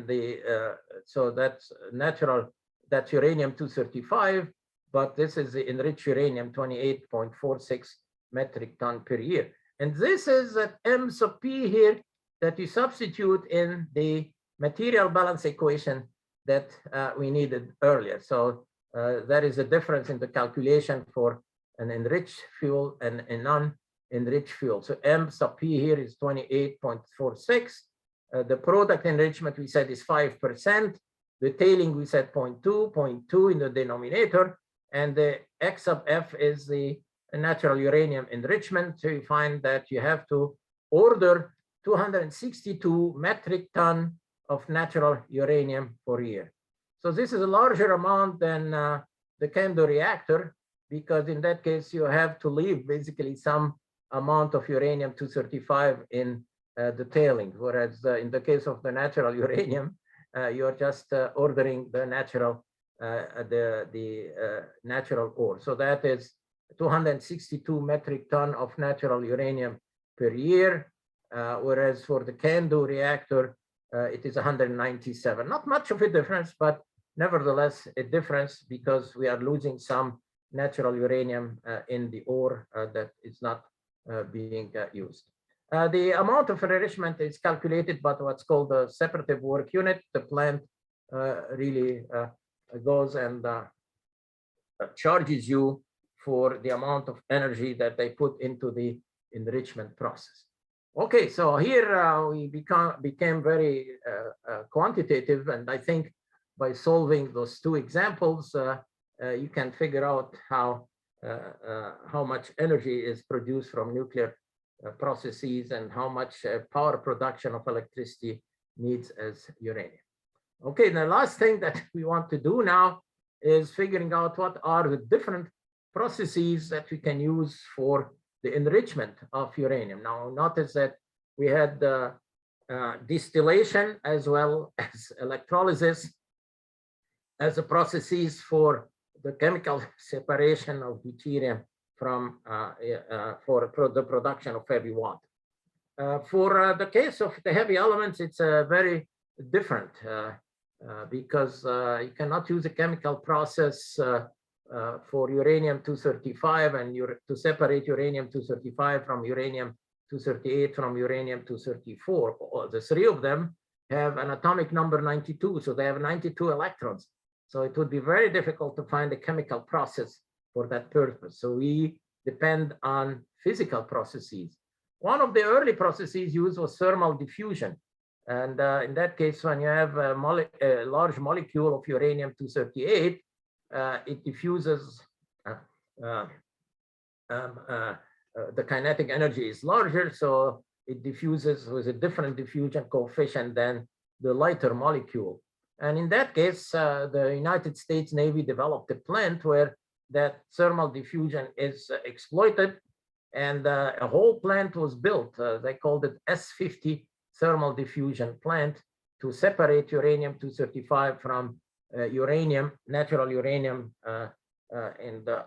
the so that's natural, that's uranium-235, but this is the enriched uranium 28.46 metric ton per year. And this is at M sub P here that you substitute in the material balance equation that we needed earlier. So there is a difference in the calculation for an enriched fuel and a non-enriched fuel. So M sub P here is 28.46. The product enrichment we said is 5%. The tailing we said 0.2 in the denominator, and the X sub F is the natural uranium enrichment. So you find that you have to order 262 metric ton of natural uranium per year. So this is a larger amount than the CANDU reactor, because in that case you have to leave basically some amount of uranium-235 in the tailing, whereas in the case of the natural uranium, you are just ordering the natural natural ore. So that is 262 metric ton of natural uranium per year, whereas for the CANDU reactor, it is 197. Not much of a difference, but nevertheless a difference, because we are losing some natural uranium in the ore that is not being used. The amount of enrichment is calculated by what's called the separative work unit. The plant really goes and charges you for the amount of energy that they put into the enrichment process. Okay, so here we became very quantitative, and I think by solving those two examples, you can figure out how much energy is produced from nuclear processes and how much power production of electricity needs as uranium. Okay, the last thing that we want to do now is figuring out what are the different processes that we can use for the enrichment of uranium. Now, notice that we had distillation as well as electrolysis as a processes for the chemical separation of deuterium from for the production of heavy water. For the case of the heavy elements, it's very different because you cannot use a chemical process for uranium-235 and to separate uranium-235 from uranium-238 from uranium-234. The three of them have an atomic number 92, so they have 92 electrons. So it would be very difficult to find a chemical process for that purpose. So we depend on physical processes. One of the early processes used was thermal diffusion. And in that case, when you have a large molecule of uranium-238, it diffuses, the kinetic energy is larger, so it diffuses with a different diffusion coefficient than the lighter molecule. And in that case, the United States Navy developed a plant where that thermal diffusion is exploited, and a whole plant was built. They called it S50 thermal diffusion plant to separate uranium-235 from natural uranium in the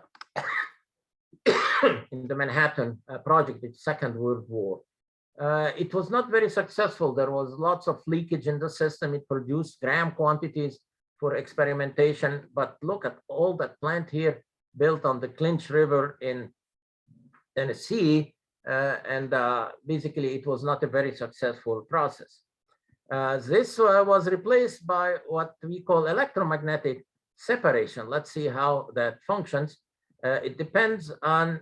in the Manhattan Project, the Second World War. It was not very successful. There was lots of leakage in the system. It produced gram quantities for experimentation, but look at all that plant here built on the Clinch River in Tennessee, and basically it was not a very successful process. This was replaced by what we call electromagnetic separation. Let's see how that functions. It depends on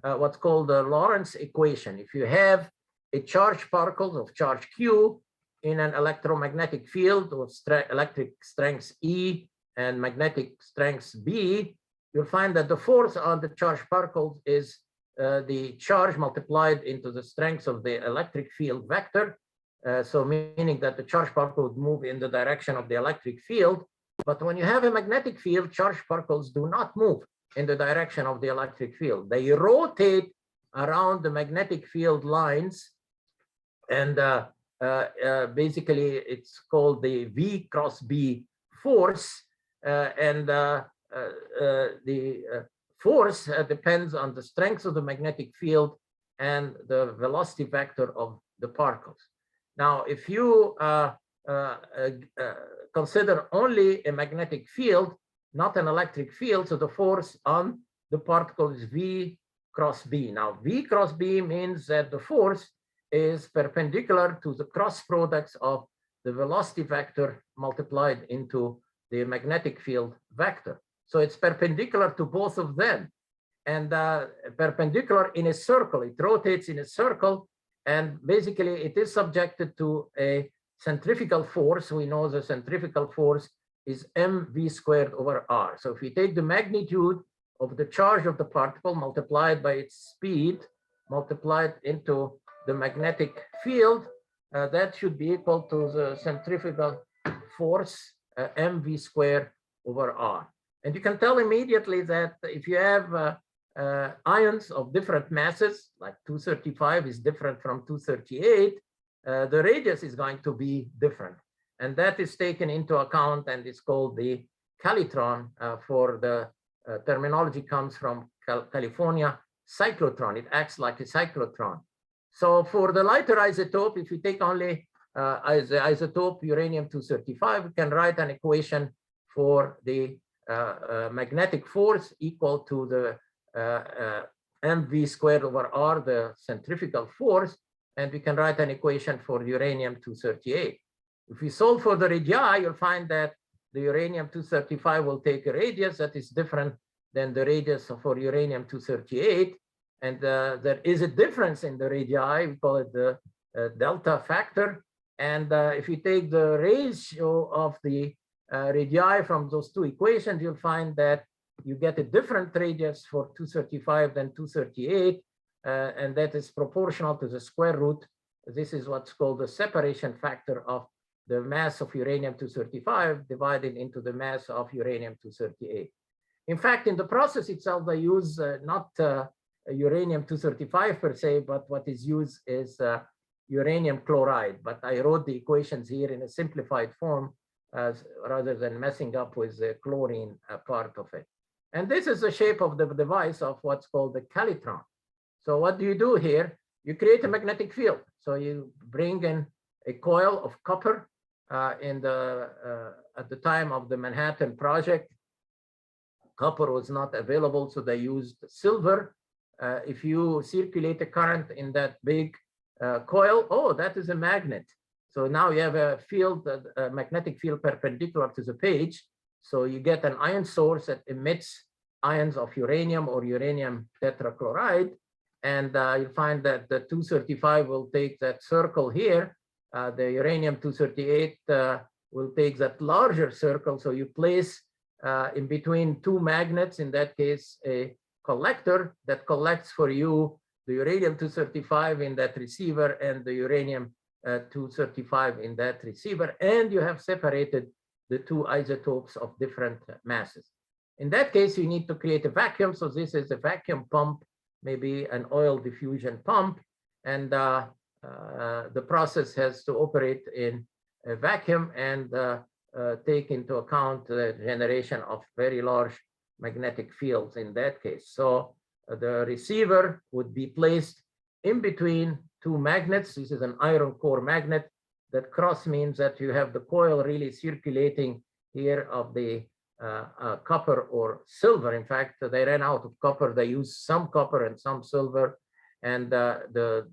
what's called the Lorentz equation. If you have a charged particles of charge Q in an electromagnetic field with electric strength E and magnetic strength B, you'll find that the force on the charged particles is the charge multiplied into the strength of the electric field vector. So meaning that the charged particle would move in the direction of the electric field. But when you have a magnetic field, charged particles do not move in the direction of the electric field. They rotate around the magnetic field lines, and basically it's called the V cross B force, and the force depends on the strength of the magnetic field and the velocity vector of the particles. Now, if you consider only a magnetic field, not an electric field, so the force on the particle is V cross B. Now, V cross B means that the force is perpendicular to the cross products of the velocity vector multiplied into the magnetic field vector. So it's perpendicular to both of them, and perpendicular in a circle. It rotates in a circle, and basically it is subjected to a centrifugal force. We know the centrifugal force is mv squared over r. So if we take the magnitude of the charge of the particle multiplied by its speed, multiplied into the magnetic field, that should be equal to the centrifugal force mv squared over r. And you can tell immediately that if you have ions of different masses, like 235 is different from 238, the radius is going to be different. And that is taken into account, and it's called the calitron. For the terminology comes from California cyclotron. It acts like a cyclotron. So for the lighter isotope, if you take only the isotope uranium-235, we can write an equation for the magnetic force equal to the mv squared over r, the centrifugal force, and we can write an equation for uranium-238. If we solve for the radii, you'll find that the uranium-235 will take a radius that is different than the radius for uranium-238. And there is a difference in the radii. We call it the delta factor. And if you take the ratio of the radii from those two equations, you'll find that you get a different radius for 235 than 238. And that is proportional to the square root. This is what's called the separation factor of the mass of uranium-235 divided into the mass of uranium-238. In fact, in the process itself, they use not uranium-235 per se, but what is used is uranium chloride. But I wrote the equations here in a simplified form rather than messing up with the chlorine part of it. And this is the shape of the device of what's called the calitron. So what do you do here? You create a magnetic field. So you bring in a coil of copper. At the time of the Manhattan Project, copper was not available, so they used silver. If you circulate a current in that big coil, oh, that is a magnet. So now you have a field, a magnetic field perpendicular to the page. So you get an ion source that emits ions of uranium or uranium tetrachloride. And you find that the 235 will take that circle here. The uranium-238 will take that larger circle. So you place in between two magnets, in that case, a collector that collects for you the uranium-235 in that receiver and the uranium-235 in that receiver, and you have separated the two isotopes of different masses. In that case, you need to create a vacuum. So this is a vacuum pump, maybe an oil diffusion pump, and the process has to operate in a vacuum and take into account the generation of very large magnetic fields in that case. So the receiver would be placed in between two magnets. This is an iron core magnet. That cross means that you have the coil really circulating here of the copper or silver. In fact, they ran out of copper. They used some copper and some silver. And the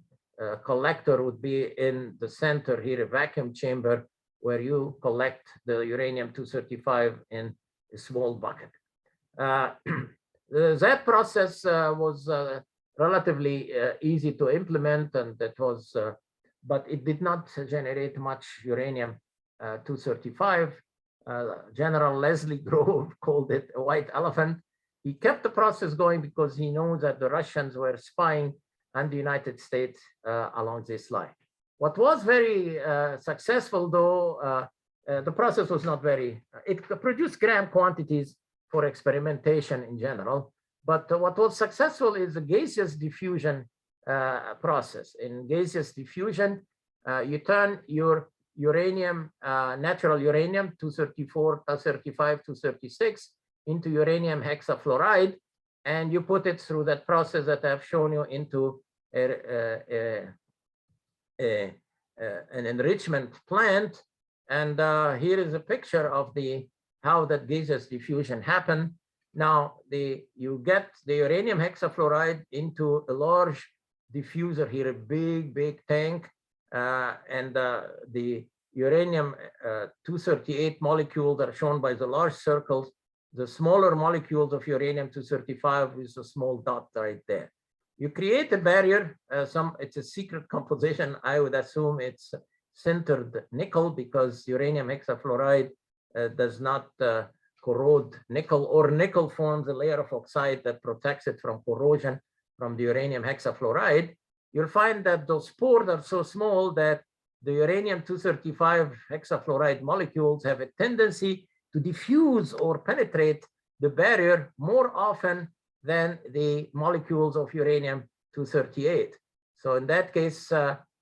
collector would be in the center here, a vacuum chamber, where you collect the uranium-235 in a small bucket. That process was relatively easy to implement, and that was, but it did not generate much uranium-235. General Leslie Grove called it a white elephant. He kept the process going because he knows that the Russians were spying on the United States along this line. What was very successful, though, the process was not very, it produced gram quantities for experimentation in general, but what was successful is the gaseous diffusion process. In gaseous diffusion, you turn your uranium, natural uranium, 234, 235, 236, into uranium hexafluoride, and you put it through that process that I've shown you into an enrichment plant. And here is a picture of how that gaseous diffusion happened. Now, you get the uranium hexafluoride into a large diffuser here, a big tank, and the uranium 238 molecules are shown by the large circles. The smaller molecules of uranium-235 is a small dot right there. You create a barrier. It's a secret composition. I would assume it's sintered nickel, because uranium hexafluoride does not corrode nickel, or nickel forms a layer of oxide that protects it from corrosion from the uranium hexafluoride. You'll find that those pores are so small that the uranium-235 hexafluoride molecules have a tendency to diffuse or penetrate the barrier more often than the molecules of uranium-238. So in that case,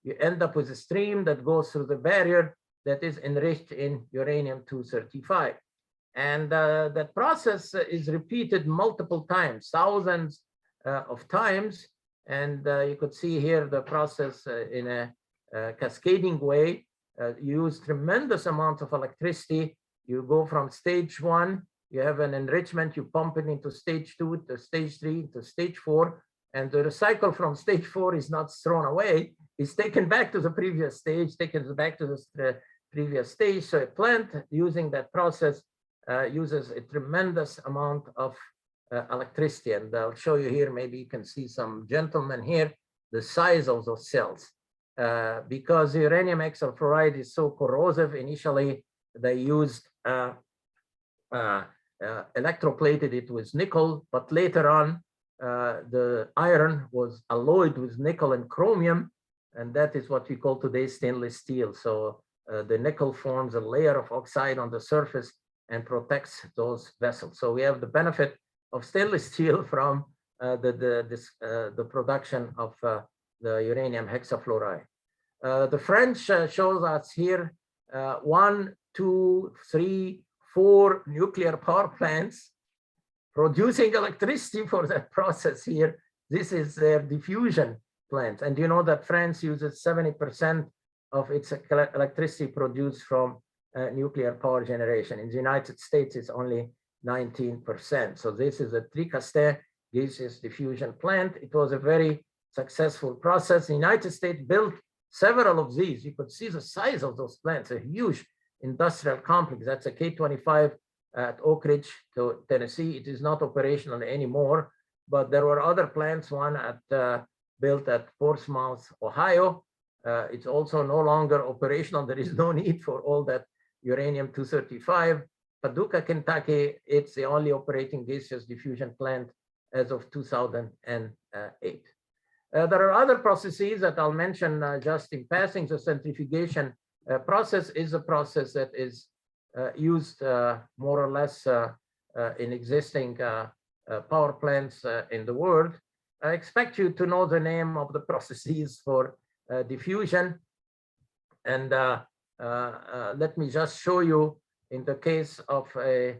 you end up with a stream that goes through the barrier that is enriched in uranium-235. And that process is repeated multiple times, thousands of times. And you could see here the process in a cascading way. You use tremendous amounts of electricity. You go from stage 1, you have an enrichment, you pump it into stage 2, to stage 3, to stage 4, and the recycle from stage 4 is not thrown away. It's taken back to the previous stage, taken back to the previous stage. So a plant using that process uses a tremendous amount of electricity. And I'll show you here, maybe you can see some gentlemen here, the size of those cells. Because uranium hexafluoride is so corrosive, initially they used electroplated it with nickel, but later on the iron was alloyed with nickel and chromium, and that is what we call today stainless steel. So the nickel forms a layer of oxide on the surface and protects those vessels. So we have the benefit of stainless steel from the production of the uranium hexafluoride. The French shows us here 1, 2, 3, 4 nuclear power plants producing electricity for that process here. This is their diffusion plant. And you know that France uses 70% of its electricity produced from nuclear power generation. In the United States, it's only 19%. So this is a Tricastin gaseous diffusion plant. It was a very successful process. The United States built several of these. You could see the size of those plants, a huge industrial complex. That's a K25 at Oak Ridge, Tennessee. It is not operational anymore, but there were other plants, one built at Portsmouth, Ohio. It's also no longer operational. There is no need for all that uranium-235. Paducah, Kentucky. It's the only operating gaseous diffusion plant as of 2008. There are other processes that I'll mention just in passing. The centrifugation process is a process that is used more or less in existing power plants in the world. I expect you to know the name of the processes for diffusion. And let me just show you in the case of a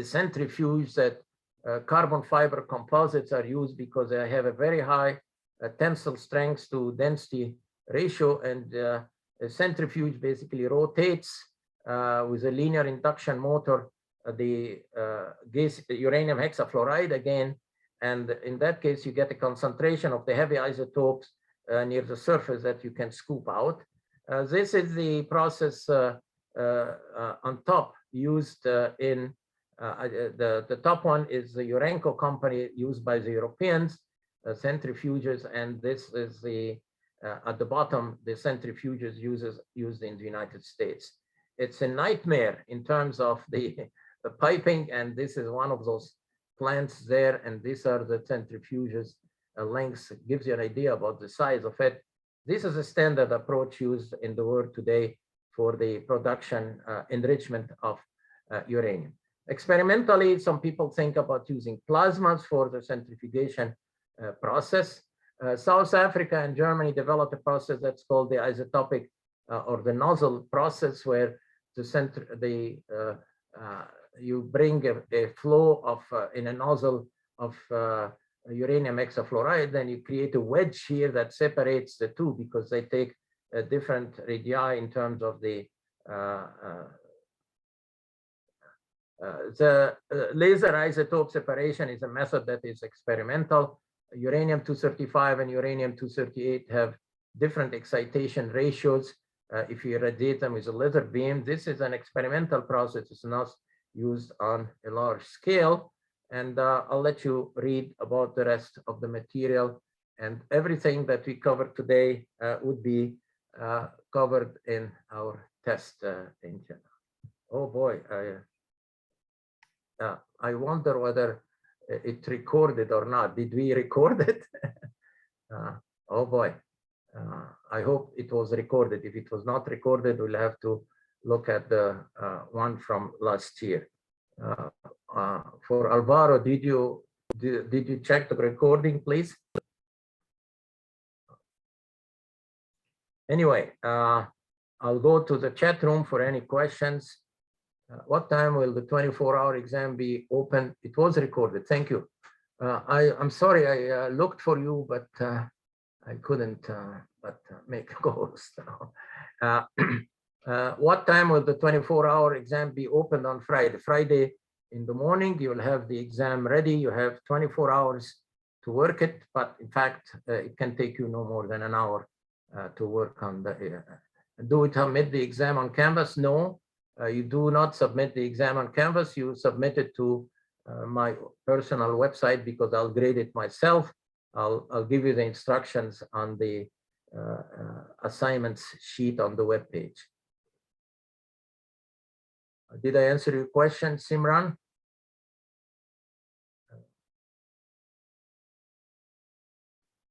centrifuge that carbon fiber composites are used because they have a very high tensile strength to density ratio, and a centrifuge basically rotates with a linear induction motor the uranium hexafluoride again, and in that case you get a concentration of the heavy isotopes near the surface that you can scoop out. This is the process on top used in the top one is the Urenco company used by the Europeans, centrifuges, and this is the at the bottom, the centrifuges used in the United States. It's a nightmare in terms of the piping, and this is one of those plants there, and these are the centrifuges lengths. Gives you an idea about the size of it. This is a standard approach used in the world today for the production enrichment of uranium. Experimentally, some people think about using plasmas for the centrifugation process. South Africa and Germany developed a process that's called the isotopic or the nozzle process, where you bring a flow of in a nozzle of uranium hexafluoride, then you create a wedge here that separates the two because they take a different radii in terms of the laser isotope separation is a method that is experimental. Uranium-235 and uranium-238 have different excitation ratios. If you irradiate them with a laser beam, this is an experimental process. It's not used on a large scale. And I'll let you read about the rest of the material, and everything that we covered today would be covered in our test engine. Oh boy, I wonder whether it recorded or not. Did we record it? Oh boy, I hope it was recorded. If it was not recorded, we'll have to look at the one from last year. For Alvaro, did you check the recording, please? Anyway, I'll go to the chat room for any questions. What time will the 24-hour exam be open? It was recorded. Thank you. I'm sorry, I looked for you, but I couldn't make a ghost. What time will the 24-hour exam be opened on Friday? Friday in the morning, you'll have the exam ready. You have 24 hours to work it, but in fact, it can take you no more than an hour to work on the. Do we submit the exam on Canvas? No. You do not submit the exam on Canvas. You submit it to my personal website because I'll grade it myself. I'll give you the instructions on the assignments sheet on the web page. Did I answer your question, Simran?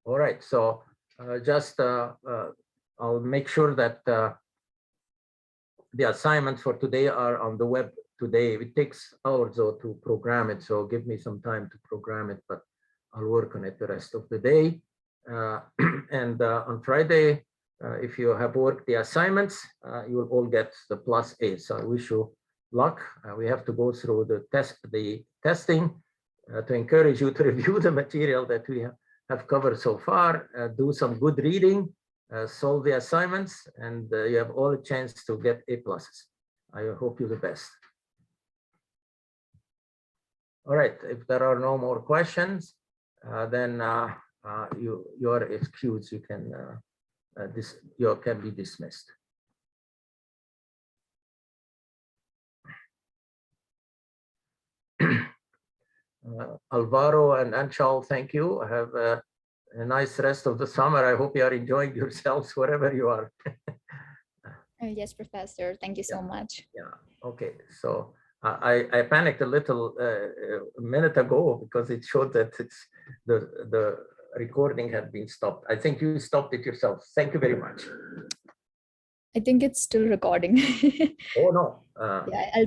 All right, so I'll make sure that the assignments for today are on the web today. It takes hours though to program it, so give me some time to program it, but I'll work on it the rest of the day. And on Friday, if you have worked the assignments, you will all get the +A. So I wish you luck. We have to go through the testing to encourage you to review the material that we have covered so far, do some good reading, solve the assignments, and you have all a chance to get A+. I hope you the best. All right, if there are no more questions, then you are excused. You can be dismissed. Alvaro and Anshal, thank you. Have a nice rest of the summer. I hope you are enjoying yourselves wherever you are. Yes, Professor. Thank you so Yeah, much. yeah. Okay, so I panicked a little a minute ago because it showed that it's the recording had been stopped. I think you stopped it yourself. Thank you very much. I think it's still recording. Oh no. Yeah, I'll